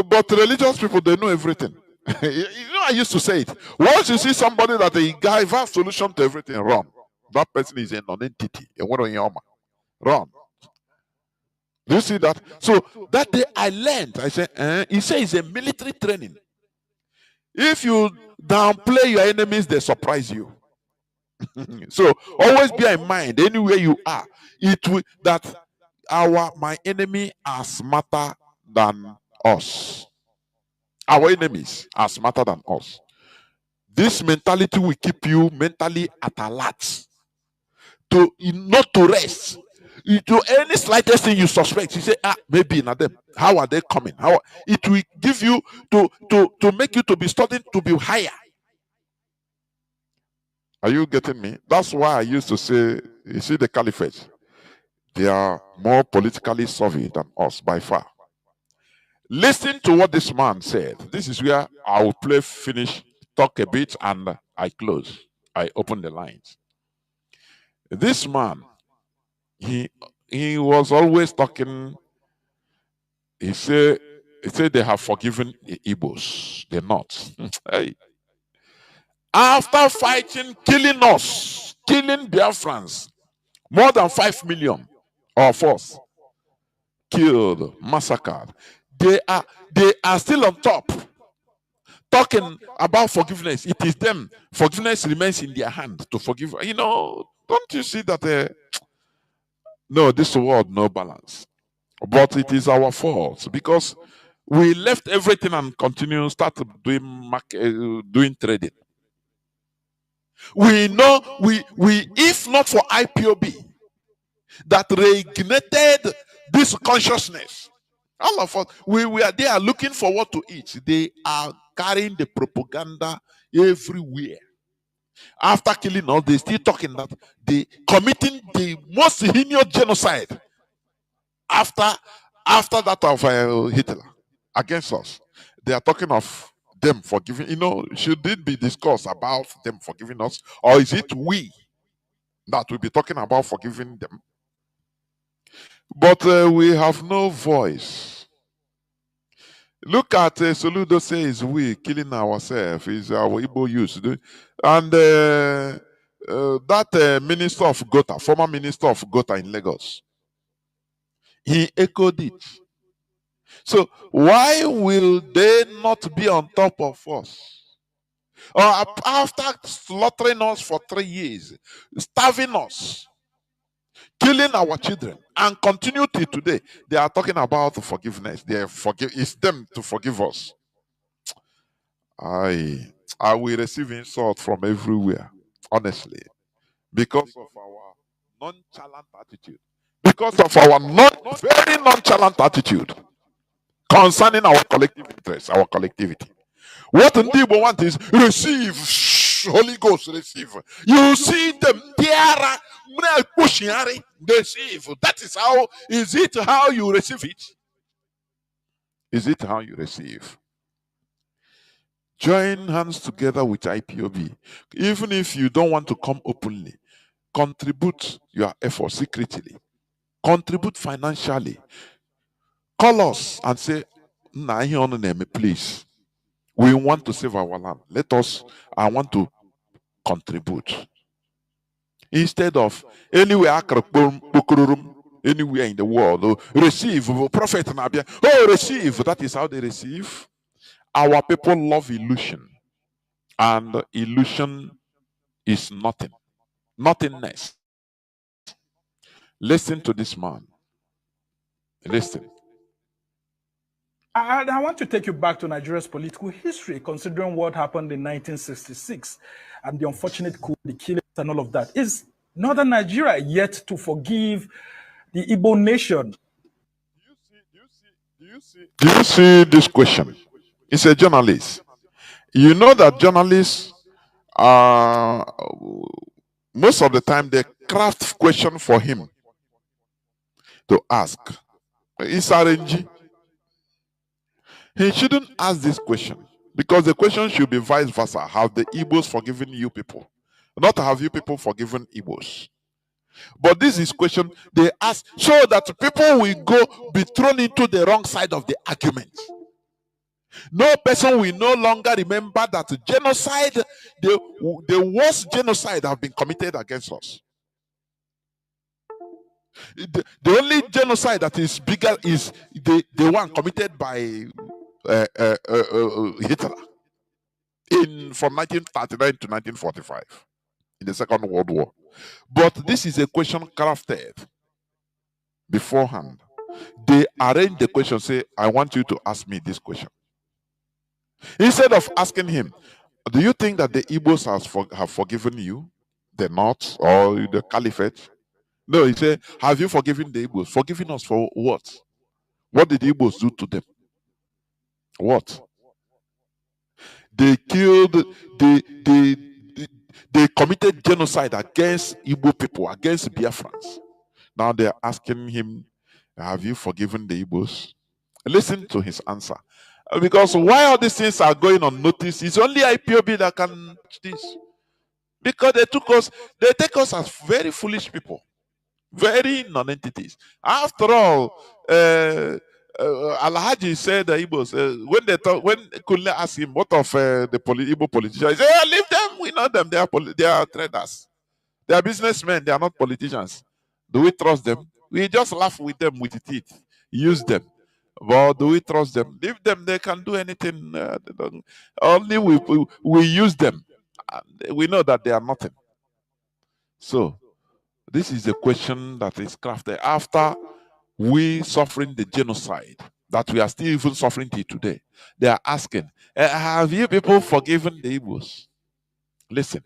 But religious people, they know everything. I used to say it. Once you see somebody that a guy has solution to everything, run. That person is a non-entity. Run. Do you see that? So that day I learned. I said, he said it's a military training. If you downplay your enemies, they surprise you. So always bear in mind, anywhere you are, it will that my enemy are smarter than us. Our enemies are smarter than us. This mentality will keep you mentally at alert to not to rest. To any slightest thing you suspect, you say, maybe not them. How are they coming? How it will give you to make you to be studying to be higher. Are you getting me? That's why I used to say, you see the caliphate, they are more politically savvy than us by far. Listen to what this man said. This is where I will finish, talk a bit, and I close. I open the lines. This man, he was always talking. He said they have forgiven the Igbos. They're not. Hey. After fighting, killing us, killing Biafrans, more than 5 million of us killed, massacred. They are still on top, talking about forgiveness. It is them. Forgiveness remains in their hand to forgive. Don't you see that? No, this world no balance. But it is our fault because we left everything and continue start doing trading. We know we if not for IPOB that reignited this consciousness, all of us we are there looking for what to eat. They are carrying the propaganda everywhere. After killing all, they still talking that they committing the most heinous genocide after that of Hitler against us. They are talking of them forgiving. Should it be discussed about them forgiving us, or is it we that will be talking about forgiving them? But we have no voice. Look at Soludo says we killing ourselves is our Igbo use. And that minister of Gota, former minister of Gota in Lagos, he echoed it. So why will they not be on top of us? Or after slaughtering us for 3 years, starving us, killing our children, and continue till today, they are talking about forgiveness. It's them to forgive us. I will receive insult from everywhere, honestly, because of our nonchalant attitude. Because of our very nonchalant attitude concerning our collective interests, our collectivity. What Ndibo want is receive, Holy Ghost receive. You see them there, receive. That is how, is it how you receive it? Is it how you receive? Join hands together with IPOB. Even if you don't want to come openly, contribute your effort secretly. Contribute financially. Call us and say, please. We want to save our land. I want to contribute. Instead of anywhere in the world, receive, prophet Nabia, receive. That is how they receive. Our people love illusion. And illusion is nothing. Nothingness. Listen to this man. Listen. I want to take you back to Nigeria's political history, considering what happened in 1966 and the unfortunate coup, the killings and all of that. Is Northern Nigeria yet to forgive the Igbo nation? Do you see this question? It's a journalist. You know that journalists are, most of the time, they craft question for him to ask. It's RNG. He shouldn't ask this question because the question should be vice versa. Have the Igbos forgiven you people? Not have you people forgiven Igbos. But this is question they ask so that people will go be thrown into the wrong side of the argument. No person will no longer remember that genocide, the worst genocide have been committed against us. The only genocide that is bigger is the one committed by Hitler from 1939 to 1945 in the Second World War. But this is a question crafted beforehand. They arrange the question, say, I want you to ask me this question. Instead of asking him, do you think that the Igbos have forgiven you, the North or the Caliphate? No, he said, have you forgiven the Igbos? Forgiven us for what? What did the Igbos do to them? What? They killed, they committed genocide against Igbo people, against Biafrans. Now they're asking him, have you forgiven the Igbos? Listen to his answer. Because why all these things are going on notice, it's only IPOB that can do this. Because they take us as very foolish people, very non-entities. After all, Alhaji said the Igbos, when Kunle asked him what of the Igbo politicians, he said, yeah, leave them, we know them, they are traders. They are businessmen, they are not politicians. Do we trust them? We just laugh with them with the teeth, use them. But do we trust them? Leave them, they can do anything. Only we use them. We know that they are nothing. So, this is the question that is crafted after we suffering the genocide that we are still even suffering till today. They are asking, have you people forgiven the Igbos? Listen.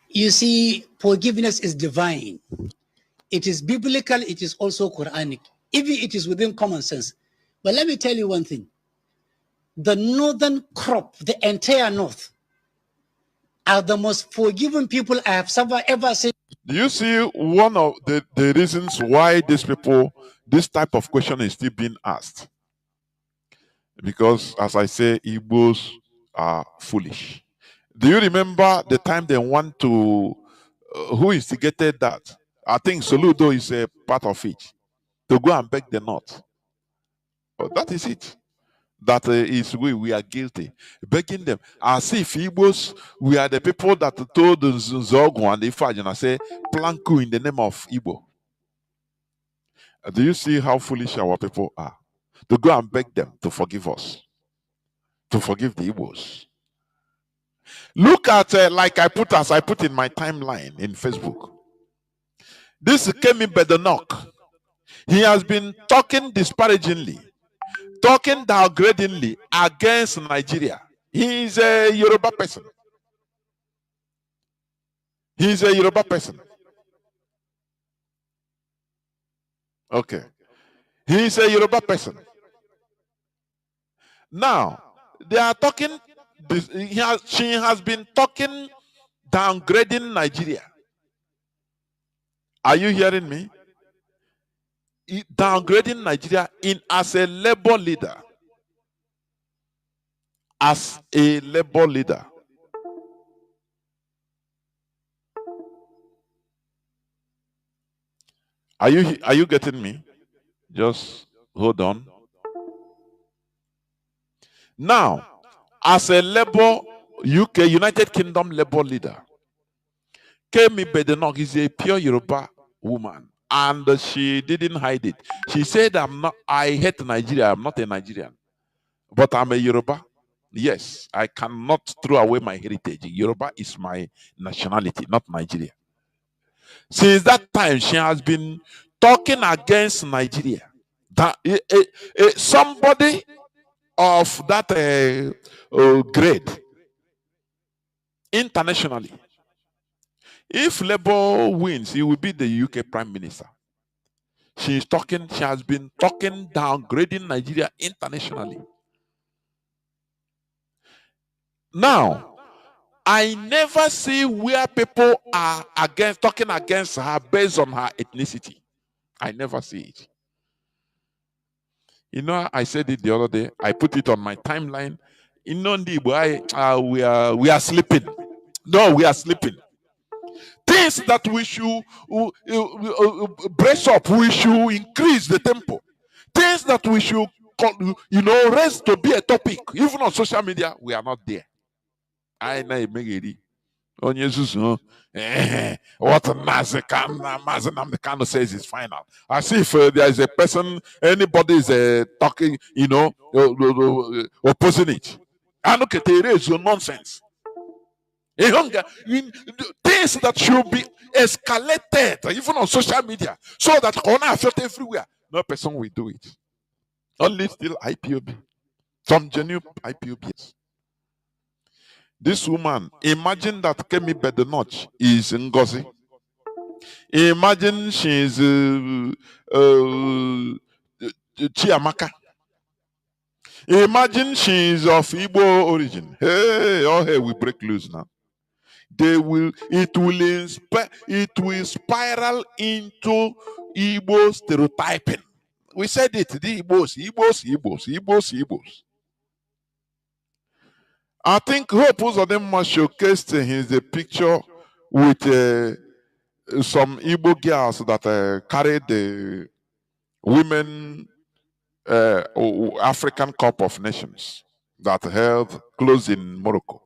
You see, forgiveness is divine. It is biblical, it is also Quranic. Even it is within common sense. But let me tell you one thing. The northern crop, the entire north, are the most forgiving people I have ever seen. Do you see one of the reasons why this type of question is still being asked? Because, as I say, Igbos are foolish. Do you remember the time they want to, who instigated that? I think Soludo is a part of it, to go and beg the North. Oh, that is it. That is we are guilty. Begging them. As if Igbos, we are the people that told Zogu and the Ifajana, say, Planku in the name of Igbo. Do you see how foolish our people are? To go and beg them to forgive us. To forgive the Igbos. Look at, like I put in my timeline in Facebook. This Kemi Bedonok. He has been talking disparagingly, talking downgradingly against Nigeria. He is a Yoruba person. He is a Yoruba person. Okay. He is a Yoruba person. Now, they are talking, she has been talking downgrading Nigeria. Are you hearing me? Downgrading Nigeria as a labor leader. As a labor leader. Are you getting me? Just hold on. Now, as a labor United Kingdom labor leader, Kemi Badenoch is a pure Yoruba woman, and she didn't hide it. She said, I hate Nigeria, I'm not a Nigerian, but I'm a Yoruba. Yes, I cannot throw away my heritage. Yoruba is my nationality, not Nigeria. Since that time, she has been talking against Nigeria. That somebody of that grade internationally, if Labour wins, he will be the UK Prime Minister. She has been talking downgrading Nigeria internationally. Now, I never see where people are talking against her based on her ethnicity. I never see it. You know, I said it the other day. I put it on my timeline. In Nnamdi, we are sleeping. No, we are sleeping. Things that we should brace up. We should increase the tempo. Things that we should, raise to be a topic. Even on social media, we are not there. I know onye zuzu what Mazi Nnamdi Kanu says is final. As if there is a person, anybody is talking, opposing it. And look at it, is nonsense. Things that should be escalated, even on social media, so that corona affect everywhere. No person will do it. Only still IPOB. Some genuine IPOBs. This woman, imagine that Kemi Bedenoch is Ngozi. Imagine she's Chiamaka. Imagine she's of Igbo origin. Hey, all hell will break loose now. It will spiral into Igbo stereotyping. We said it, the Igbos. I think Hope Uzodinma showcased his picture with some Igbo girls that carried the Women African Cup of Nations that held close in Morocco.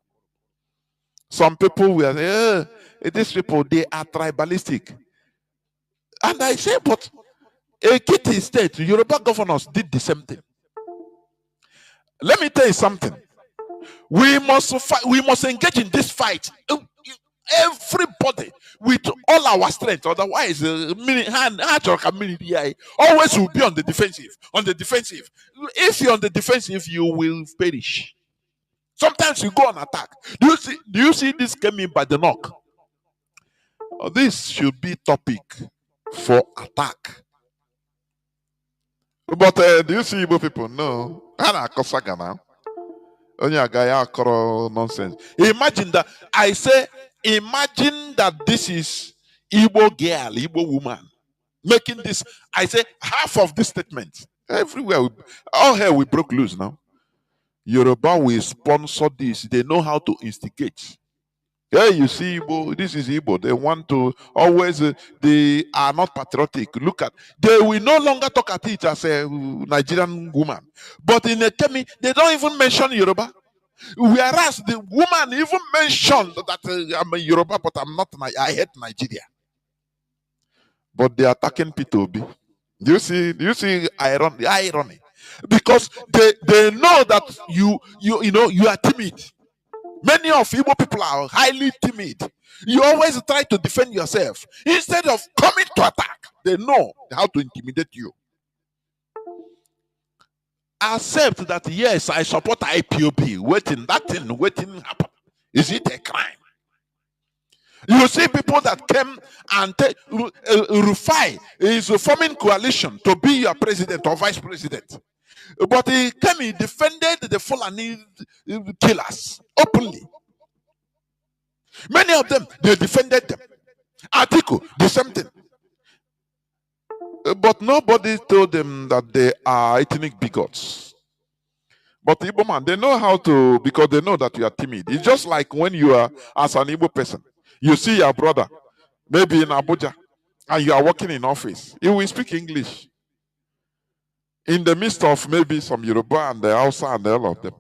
Some people were these people, they are tribalistic. And I say, but Ekiti State, Yoruba governors did the same thing. Let me tell you something. We must fight, we must engage in this fight. Everybody with all our strength, otherwise, always will be on the defensive. On the defensive. If you're on the defensive, you will perish. Sometimes you go on attack. Do you see this coming by the knock? This should be topic for attack. But do you see Igbo people? No. Nonsense. Imagine that. I say, imagine that this is Igbo girl, Igbo woman making this. I say half of this statement. Everywhere, all hell we broke loose now. Yoruba will sponsor this. They know how to instigate. Yeah, you see, Igbo, this is Igbo. They want to always, they are not patriotic. Look at, they will no longer talk at it as a Nigerian woman. But in a Kemi, they don't even mention Yoruba. Whereas the woman even mentioned that I'm a Yoruba, but I'm not, I hate Nigeria. But they are attacking P2B. Do you see irony? Because they know that you are timid. Many of Igbo people are highly timid. You always try to defend yourself. Instead of coming to attack, they know how to intimidate you. Accept that, yes, I support IPOB. Waiting happen. Is it a crime? You see people that came and Rufai is forming coalition to be your president or vice president. But he defended the Fulani killers openly. Many of them, they defended them. Atiku, the same thing. But nobody told them that they are ethnic bigots. But Igbo man, they know how to, because they know that you are timid. It's just like when you are, as an Igbo person, you see your brother, maybe in Abuja, and you are working in office. He will speak English. In the midst of maybe some Yoruba and the Hausa and all of them.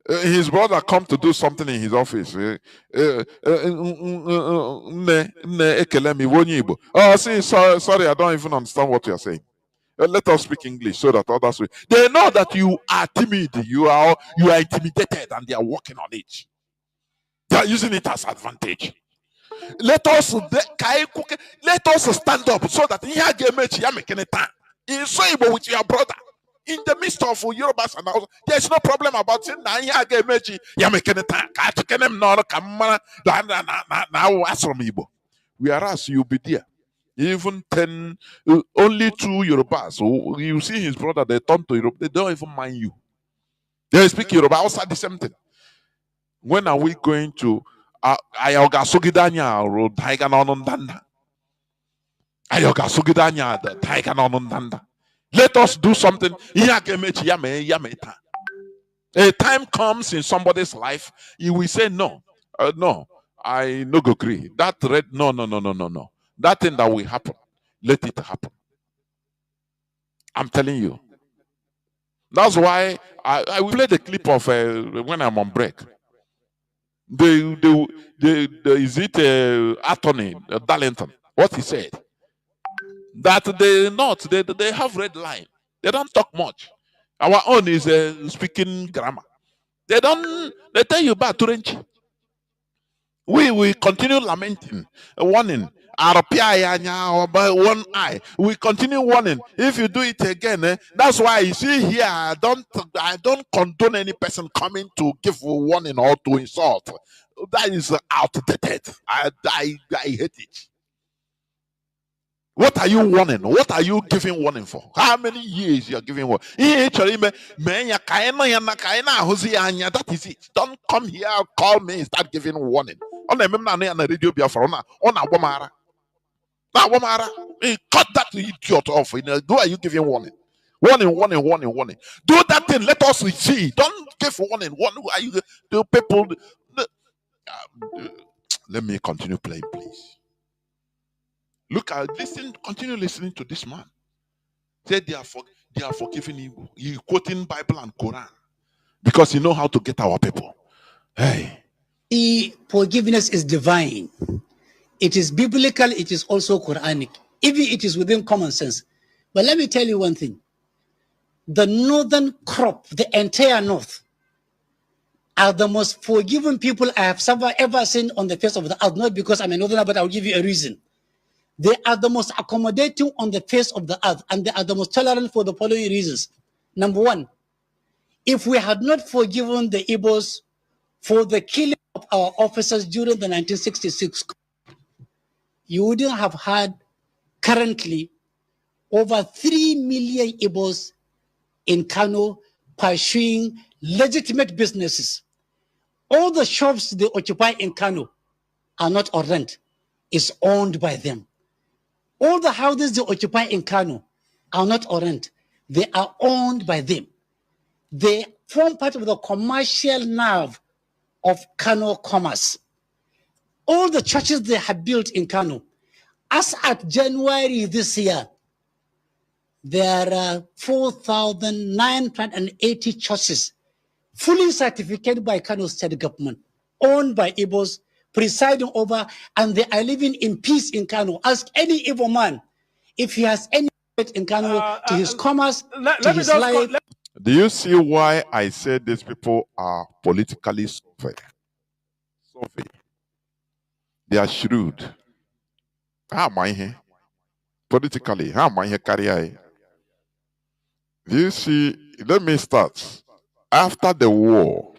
His brother come to do something in his office. Oh, see, sorry, I don't even understand what you are saying. Let us speak English so that others will. They know that you are timid, you are intimidated, and they are working on it. They are using it as advantage. Let us stand up so that so with your brother. In the midst of Yorubas and Hausa, there's no problem about saying whereas you'll be there. Even 10, only 2 Yorubas. So you see his brother, they turn to Europe, they don't even mind you. They speak Yoruba outside the same thing. When are we going to Ayoga Sugidanya or Taigan Onondanda? Ayoga Sugidanya, the Taigan Onondanda. Let us do something. A time comes in somebody's life, you will say, no, no, I no go agree. That red, no, no, no, no, no, no. That thing that will happen, let it happen. I'm telling you. That's why I will play the clip of when I'm on break. Is it attorney Darlington? What he said that they have red line. They don't talk much. Our own is speaking grammar. They tell you about Turenchi. We continue lamenting, warning. One eye. We continue warning. If you do it again, that's why you see here. I don't condone any person coming to give a warning or to insult. That is outdated. I hate it. What are you warning? What are you giving warning for? How many years you are giving warning? That is it. Don't come here, call me, start giving warning. Radio Biafra. Cut that idiot off. Who are you giving warning? Warning, warning, warning, warning. Do that thing. Let us see. Don't give warning. Who are you? The people. Let me continue playing, please. Look at continue listening to this man. Say they are forgiving you. You quoting Bible and Quran because you know how to get our people. Hey. The forgiveness is divine. It is biblical, it is also Quranic. Even it is within common sense. But let me tell you one thing. The northern crop, the entire north, are the most forgiving people I have ever seen on the face of the earth. Not because I'm a northerner, but I'll give you a reason. They are the most accommodating on the face of the earth, and they are the most tolerant for the following reasons. Number one, if we had not forgiven the Igbos for the killing of our officers during the 1966, you wouldn't have had currently over 3 million Igbos in Kanu pursuing legitimate businesses. All the shops they occupy in Kanu are not on rent. It's owned by them. All the houses they occupy in Kanu are not on rent. They are owned by them. They form part of the commercial nerve of Kanu commerce. All the churches they have built in Kanu, as at January this year, there are 4,980 churches fully certificated by Kano state government, owned by Igbos, presiding over, and they are living in peace in Kano. Ask any Igbo man if he has any right in Kano to his commerce, to his life. Do you see why I said these people are politically survey? They are shrewd. How am I here? Politically, how am I here? Carry. Do you see? Let me start. After the war,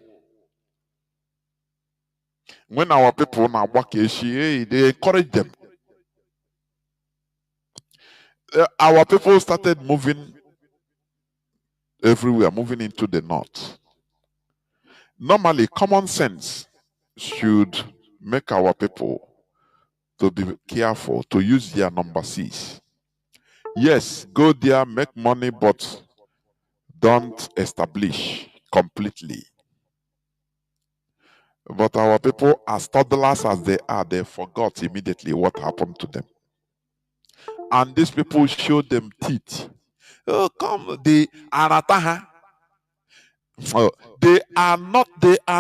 when our people now work, they encourage them. Our people started moving everywhere, moving into the north. Normally, common sense should make our people to be careful to use their number 6. Yes, go there, make money, but don't establish completely. But our people, as toddlers as they are, they forgot immediately what happened to them. And these people showed them teeth. Oh, come, they are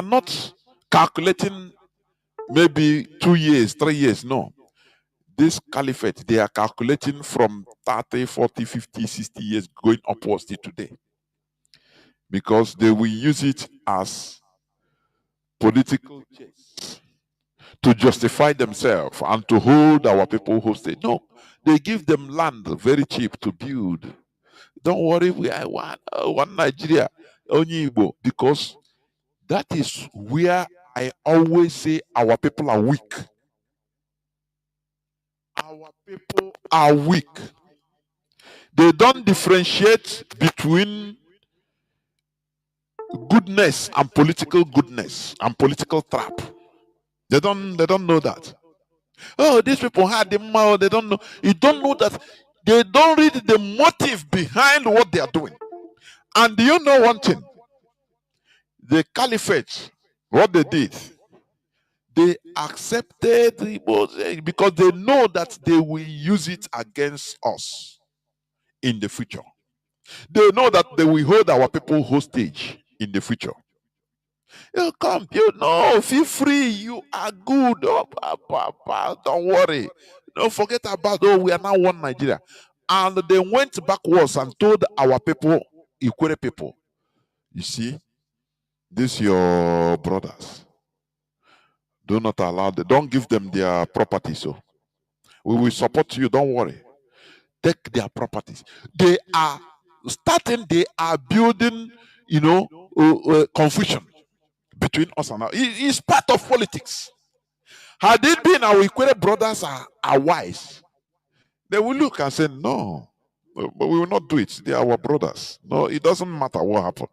not calculating maybe 2 years, 3 years. No. This caliphate, they are calculating from 30, 40, 50, 60 years going upwards to today. Because they will use it as political chess to justify themselves and to hold our people hostage. No, they give them land very cheap to build. Don't worry, we are one Nigeria, only Igbo, because that is where I always say our people are weak. Our people are weak. They don't differentiate between goodness and political trap. They don't know that. Oh, these people had the mouth. They don't know. You don't know that They don't read the motive behind what they are doing. And do you know one thing? The caliphate, what they did, they accepted the Igbos because they know that they will use it against us in the future. They know that they will hold our people hostage in the future. You come, you know, feel free, you are good. Oh, don't worry. Don't forget about, oh, we are now one Nigeria. And they went backwards and told our people, Ikwere people, you see, these your brothers. Do not allow them, don't give them their property. So we will support you, don't worry. Take their properties. They are they are building, confusion between us and us. It's part of politics. Had it been our Ikwere brothers are wise, they will look and say, no, but we will not do it. They are our brothers. No, it doesn't matter what happened.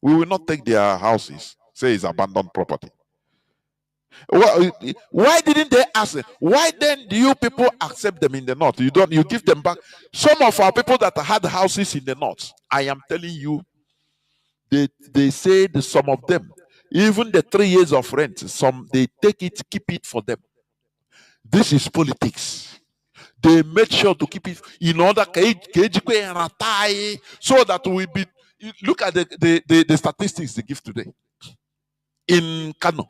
We will not take their houses, say it's abandoned property. Why didn't they ask them? Why then do you people accept them in the north? You give them back. Some of our people that had houses in the north, I am telling you, they said some of them, even the 3 years of rent, some they take it, keep it for them. This is politics. They made sure to keep it in order so that we be. Look at the statistics they give today. In Kanu,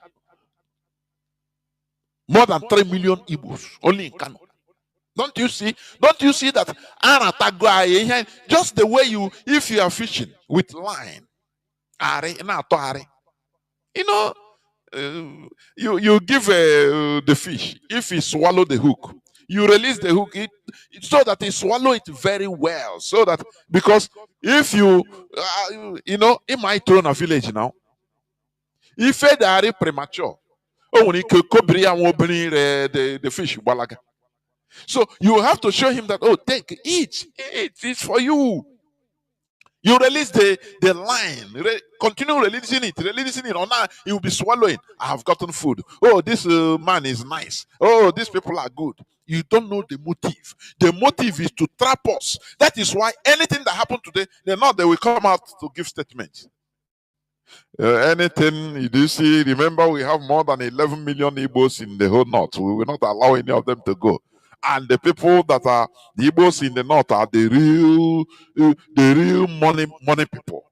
more than 3 million Igbos only in Kanu. Don't you see? Don't you see that? Just the way if you are fishing with line, you give the fish. If he swallow the hook, you release the hook so that he swallow it very well. So that because if in my town of village now, if they are premature, when he could the fish balaga. So you have to show him that, oh, take eat, it's for you. You release the line, continue releasing it. Or now he will be swallowing. I have gotten food. Oh, this man is nice. Oh, these people are good. You don't know the motive. The motive is to trap us. That is why anything that happened today, they will come out to give statements. Anything you do see, remember we have more than 11 million Igbos in the whole north. We will not allow any of them to go. And the people that are the Igbos in the north are the real money people.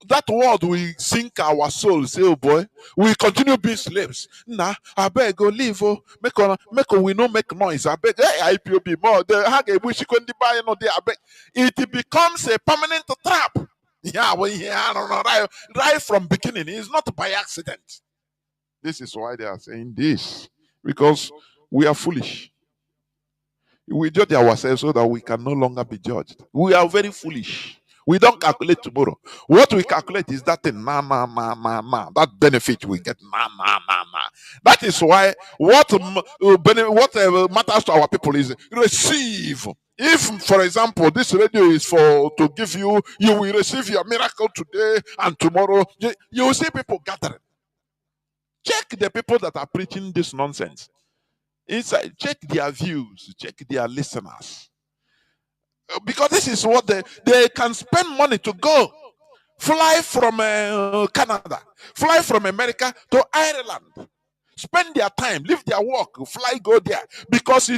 That word will sink our souls. Say, oh boy, we continue being slaves. Nah, I beg go leave. Oh, make we no make noise. I beg, hey, IPOB more. It becomes a permanent trap. Yeah, I don't know. Right from beginning, it's not by accident. This is why they are saying this, because we are foolish. We judge ourselves so that we can no longer be judged. We are very foolish. We don't calculate tomorrow. What we calculate is that thing, that benefit we get, That is why what matters to our people is receive. If, for example, this radio is to give you will receive your miracle today and tomorrow, you will see people gathering. Check the people that are preaching this nonsense. Inside, check their views, check their listeners. Because this is what they can spend money to go. Fly from Canada, fly from America to Ireland. Spend their time, leave their work, fly, go there. Because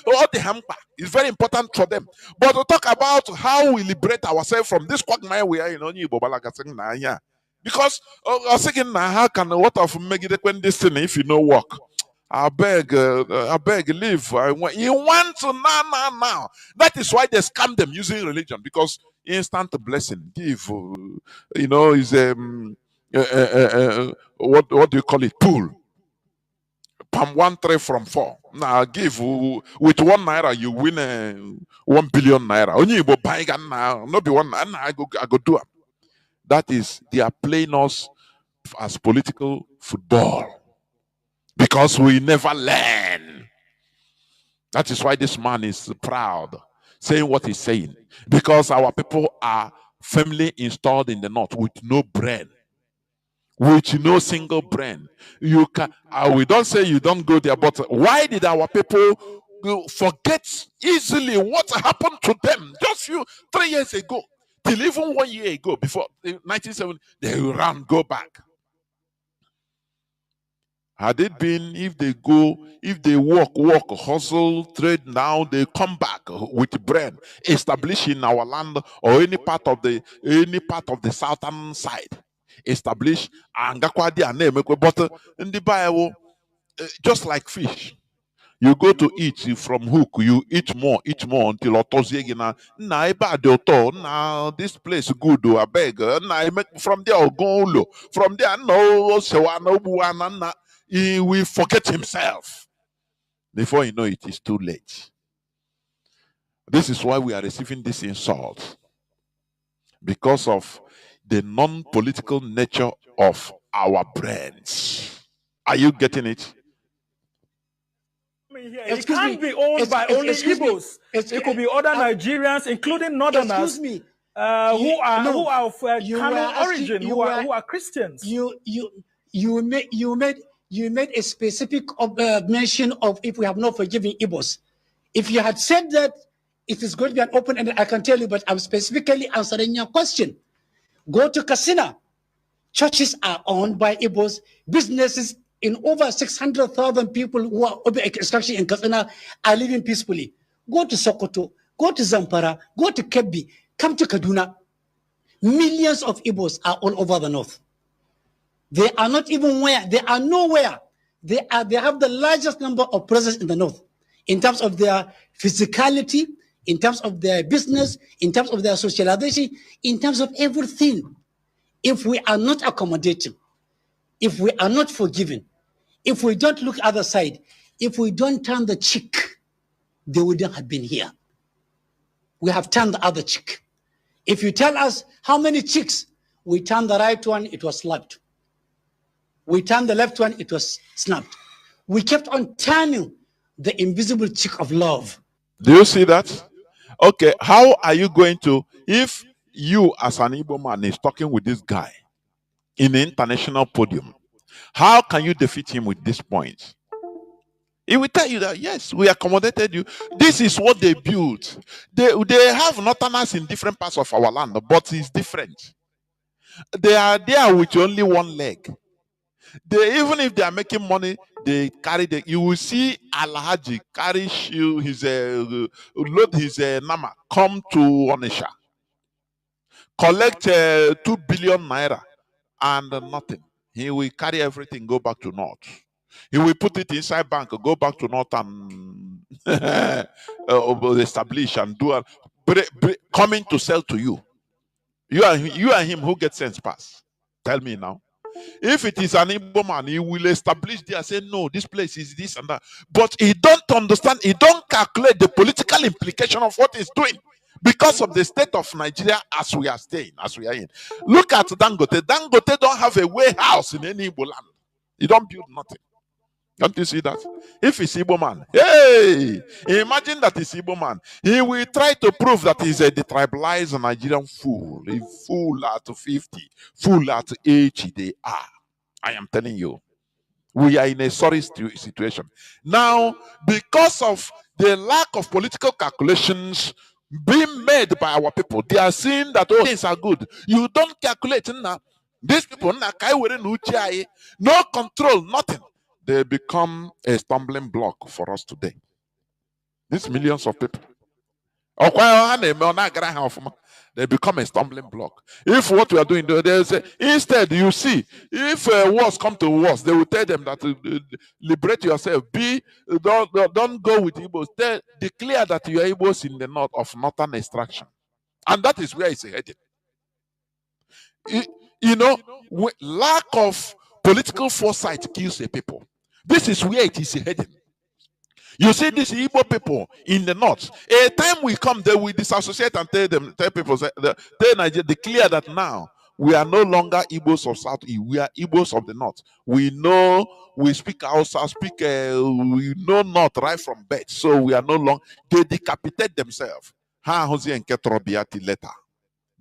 all the hamper is very important for them. But to talk about how we liberate ourselves from this quagmire we are in, because I was thinking, how can what of make it when this thing if you no work? I beg, leave. You want to now. That is why they scam them using religion, because instant blessing, give, is what do you call it? Pool. Palm 1 3 from 4. Now give with 1 naira you win 1 billion naira. Only you buy now, not be 1 naira. I go do it. That is, they are playing us as political football. Because we never learn. That is why this man is proud, saying what he's saying. Because our people are firmly installed in the north with no brain, with no single brain. You can. We don't say you don't go there, but why did our people forget easily what happened to them just 3 years ago, till even 1 year ago, before 1970, they ran, go back. Had it been if they work, hustle, trade now, they come back with brain, establish in our land or any part of the southern side, establish and but in the Bible, just like fish. You go to eat from hook, you eat more until otozegina. Na eba de oto, na this place good, I beg. Na from there go low. From there no sewana buana na he will forget himself. Before you know it, it's too late. This is why we are receiving this insult. Because of the non-political nature of our brains. Are you getting it? It can't be owned by only Igbos. It could be other Nigerians, including Northerners, who are of Kanu origin, who are Christians. You made a specific mention of if we have not forgiven Igbos. If you had said that, it is going to be an open-ended, I can tell you, but I'm specifically answering your question. Go to Kasina. Churches are owned by Igbos. Businesses in over 600,000 people who are over extraction in Kasina are living peacefully. Go to Sokoto, go to Zampara, go to Kebbi, come to Kaduna. Millions of Igbos are all over the north. They are not even where, they are nowhere. They have the largest number of presence in the north in terms of their physicality, in terms of their business, in terms of their socialization, in terms of everything. If we are not accommodating, if we are not forgiving, if we don't look other side, if we don't turn the cheek, they wouldn't have been here. We have turned the other cheek. If you tell us how many cheeks, we turned the right one, it was slapped. We turned the left one, it was snapped. We kept on turning the invisible cheek of love. Do you see that? Okay, how are you going to, if you as an Igbo man is talking with this guy in an international podium, how can you defeat him with this point? He will tell you that, yes, we accommodated you. This is what they built. They have northerners in different parts of our land, but it's different. They are there with only one leg. Even if they are making money, they carry you will see Alhaji carry his load his nama, come to Onisha, collect 2 billion naira and nothing. He will carry everything, go back to north. He will put it inside bank, go back to north and establish and do coming to sell to you. You and him, who gets sense pass? Tell me now. If it is an Igbo man, he will establish there, say, no, this place is this and that. But he don't understand, he don't calculate the political implication of what he's doing because of the state of Nigeria as we are staying, as we are in. Look at Dangote. Dangote don't have a warehouse in any Igbo land. He don't build nothing. Don't you see that? If he's Igbo man, hey, imagine that he's Igbo man. He will try to prove that he's a detribalized Nigerian fool. A fool at 50, fool at 80 they are. I am telling you. We are in a sorry situation. Now, because of the lack of political calculations being made by our people, they are seeing that all things are good. You don't calculate now. These people, no control, nothing. They become a stumbling block for us today. These millions of people. They become a stumbling block. If what we are doing, instead, you see, if wars come to wars, they will tell them that liberate yourself. Don't go with Igbos. Declare that you are Igbos in the north of northern extraction. And that is where it's headed. Lack of political foresight kills a people. This is where it is heading. You see these Igbo people in the north. A time will come, they will disassociate and tell people, tell Nigeria, declare that now we are no longer Igbos of South, we are Igbos of the north. We know, we speak Hausa, we know north right from birth, so we are no longer, they decapitate themselves. They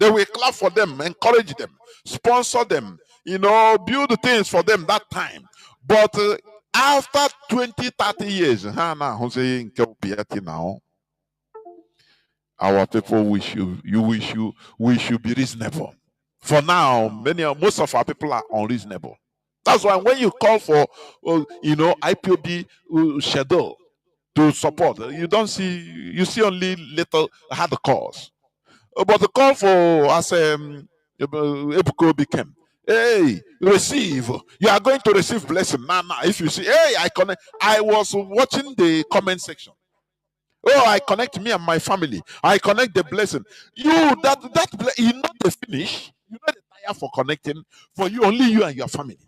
will clap for them, encourage them, sponsor them, build things for them that time. But After 20, 30 years, now, our people we should be reasonable. For now, most of our people are unreasonable. That's why when you call for IPOB schedule to support, you see only little hard calls. But the call for as Ebuko became, hey, receive. You are going to receive blessing. Nah. If you see, hey, I was watching the comment section. Oh, I connect me and my family. I connect the blessing. You you know the finish. You know the tire for connecting for you, only you and your family.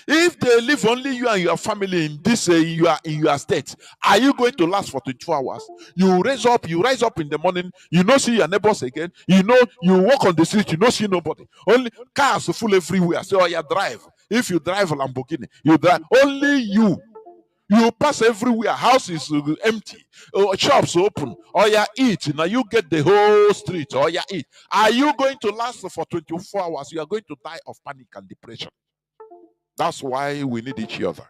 If they leave only you and your family in this in your state, are you going to last for 24 hours? You rise up in the morning, you not see your neighbors again, you walk on the street, you not see nobody. Only cars full everywhere. So oh, you drive. If you drive a Lamborghini, you drive only you. You pass everywhere, houses empty, shops open, or you eat. Now you get the whole street, or you eat. Are you going to last for 24 hours? You are going to die of panic and depression. That's why we need each other.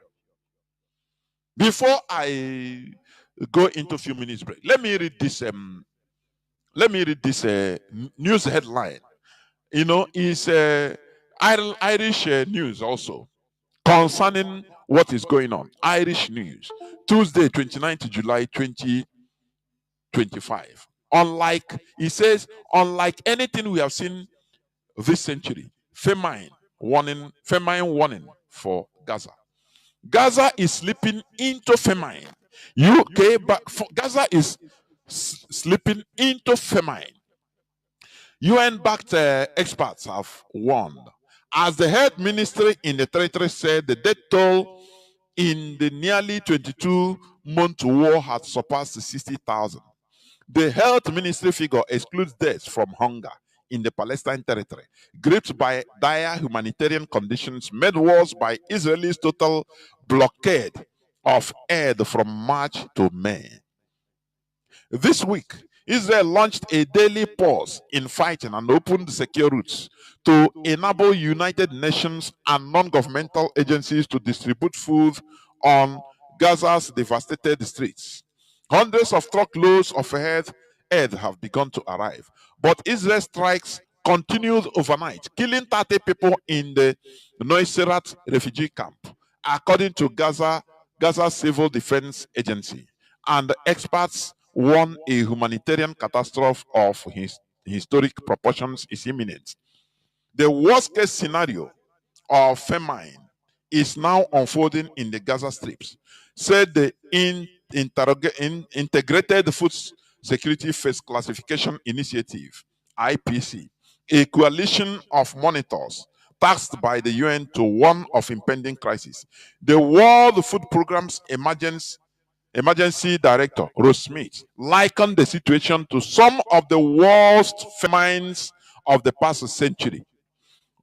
Before I go into a few minutes break, let me read this. News headline. It's Irish news also concerning what is going on. Irish news, Tuesday, 29th July 2025. Unlike anything we have seen this century, famine warning for Gaza. Gaza is slipping into famine. Gaza is slipping into famine. UN-backed experts have warned. As the head ministry in the territory said, the death toll in the nearly 22-month war had surpassed 60,000. The health ministry figure excludes deaths from hunger in the Palestine territory, gripped by dire humanitarian conditions made worse by Israel's total blockade of aid from March to May. This week, Israel launched a daily pause in fighting and opened secure routes to enable United Nations and non-governmental agencies to distribute food on Gaza's devastated streets. Hundreds of truckloads of aid have begun to arrive, but Israel strikes continued overnight, killing 30 people in the Nuseirat refugee camp, according to Gaza Civil Defense Agency. And experts warn a humanitarian catastrophe of historic proportions is imminent. The worst-case scenario of famine is now unfolding in the Gaza strips, said the Integrated Food Security First Classification Initiative, IPC, a coalition of monitors tasked by the UN to warn of impending crisis. The World Food Programme's Emergency Director, Rose Smith, likened the situation to some of the worst famines of the past century.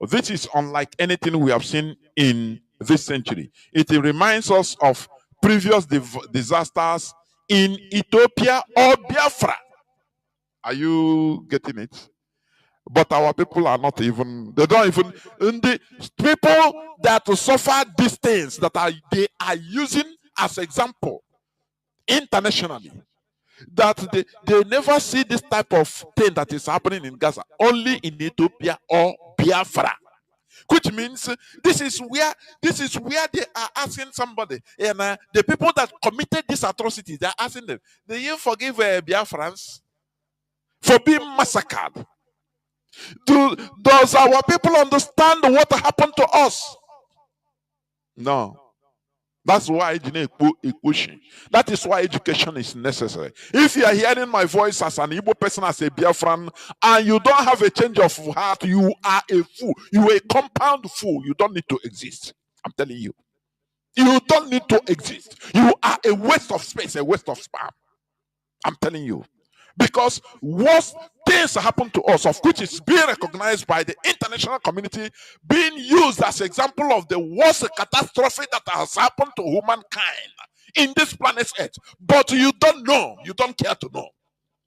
This is unlike anything we have seen in this century. It reminds us of previous disasters in Ethiopia or Biafra. Are you getting it? But our people are not even, they don't even, the people that suffer these things that they are using as example internationally, that they never see this type of thing that is happening in Gaza, only in Ethiopia or Biafra. Which means this is where they are asking somebody, and the people that committed these atrocities, they are asking them, do you forgive Biafrans for being massacred? Does our people understand what happened to us? No. That's why that is why education is necessary. If you are hearing my voice as an Igbo person, as a Biafran, and you don't have a change of heart, you are a fool. You are a compound fool. You don't need to exist. I'm telling you. You don't need to exist. You are a waste of space, a waste of spam. I'm telling you. Because worse things happen to us, of which is being recognized by the international community, being used as example of the worst catastrophe that has happened to humankind in this planet's earth. But you don't know, you don't care to know.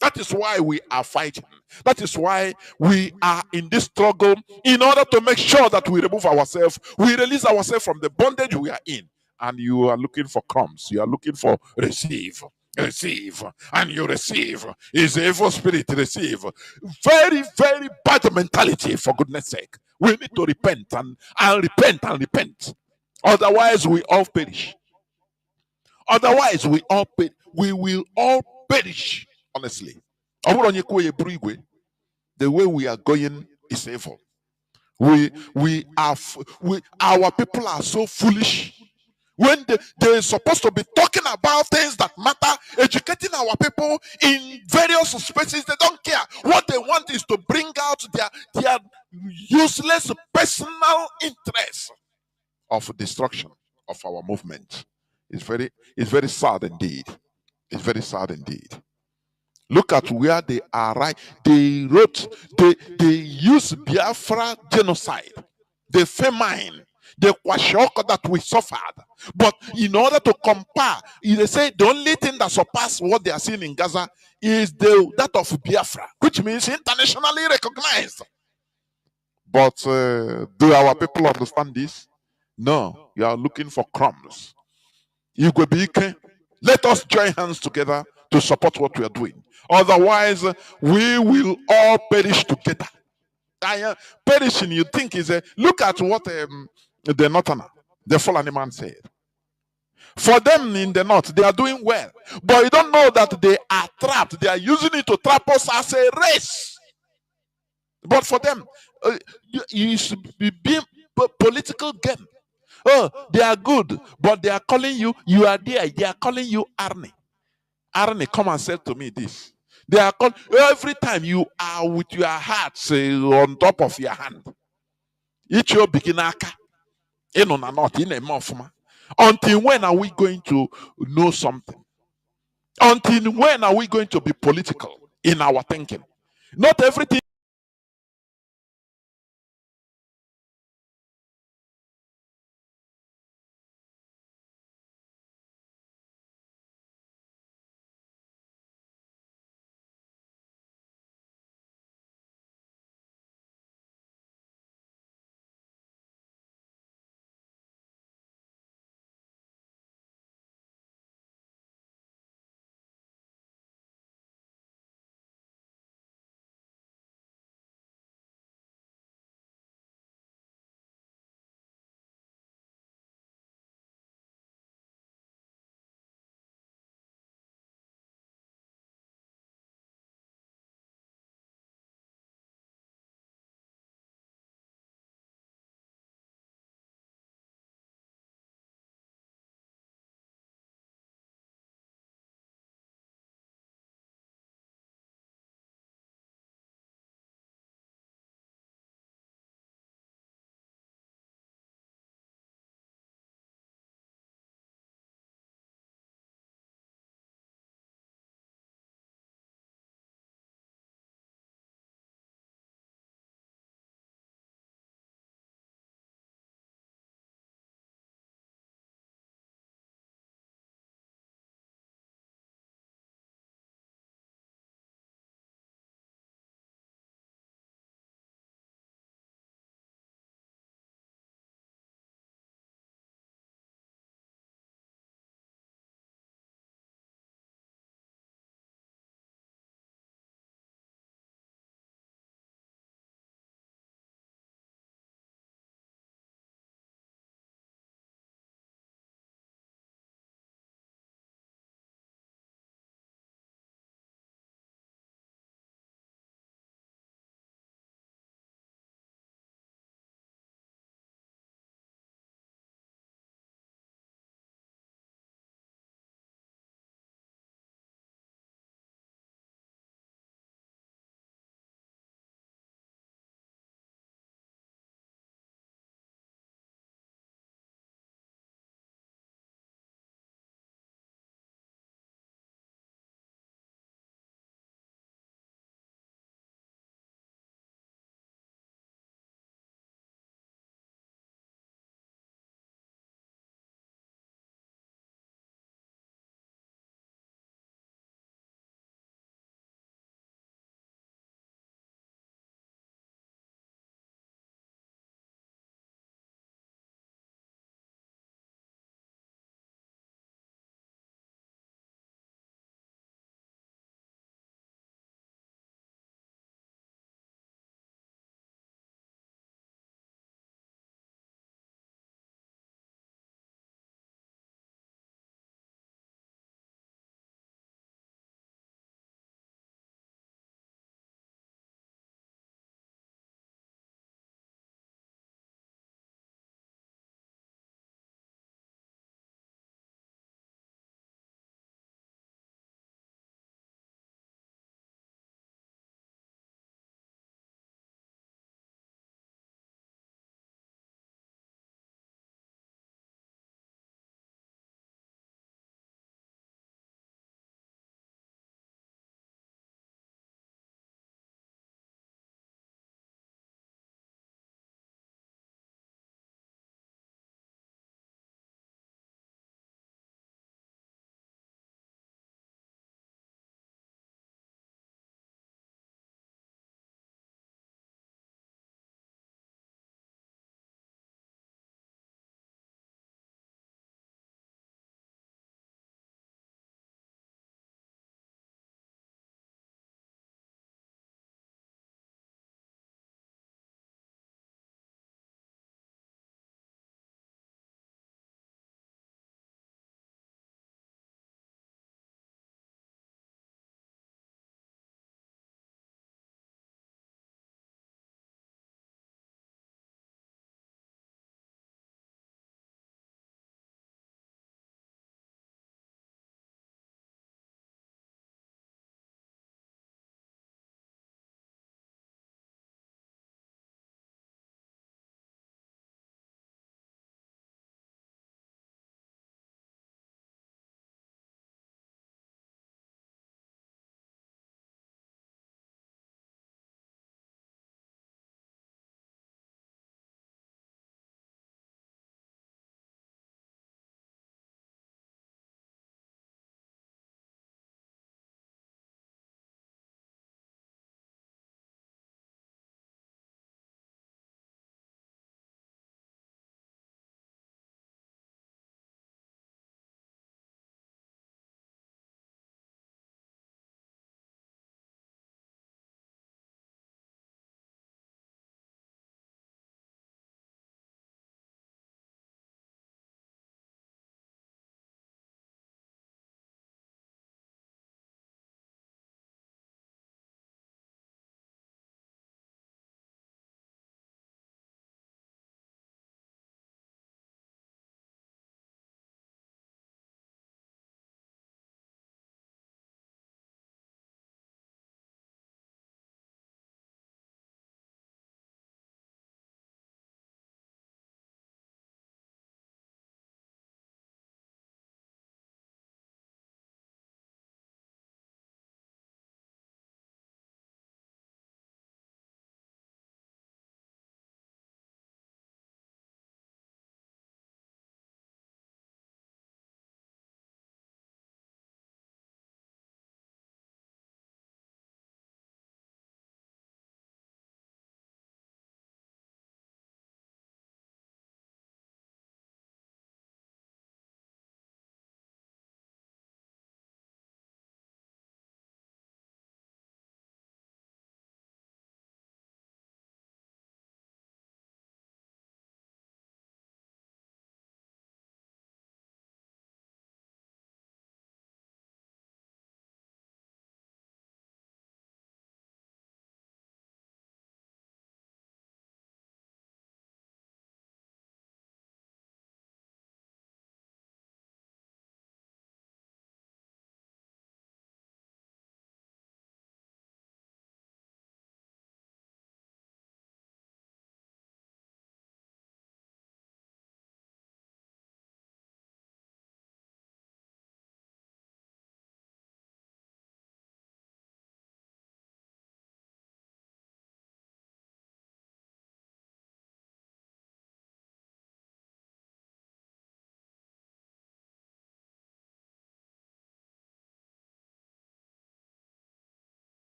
That is why we are fighting. That is why we are in this struggle, in order to make sure that we remove ourselves, we release ourselves from the bondage we are in, and you are looking for crumbs. You are looking for receive, and you receive. Is evil spirit receive? Very, very bad mentality, for goodness sake. We need to repent and repent and repent. Otherwise, we all perish. Otherwise, we will all perish, honestly. The way we are going is evil. Our people are so foolish. When they're supposed to be talking about things that matter, educating our people in various spaces, they don't care. What they want is to bring out their useless personal interest of destruction of our movement. It's very sad indeed. It's very sad indeed. Look at where they are, right? They use Biafra genocide, the famine, the kwashiorkor that we suffered. But in order to compare, they say the only thing that surpasses what they are seeing in Gaza is that of Biafra, which means internationally recognized. But do our people understand this? No, you are looking for crumbs. Let us join hands together to support what we are doing. Otherwise, we will all perish together. Perishing, you think, is a look at what the northerner, the fallen man, said. For them in the north, they are doing well, but you don't know that they are trapped. They are using it to trap us as a race. But for them, you should be being political game. Oh, they are good, but they are calling you. You are there. They are calling you Arnie. Arnie, come and say to me this. They are called every time you are with your heart on top of your hand. Each your beginaka. Until when are we going to know something? Until when are we going to be political in our thinking? Not everything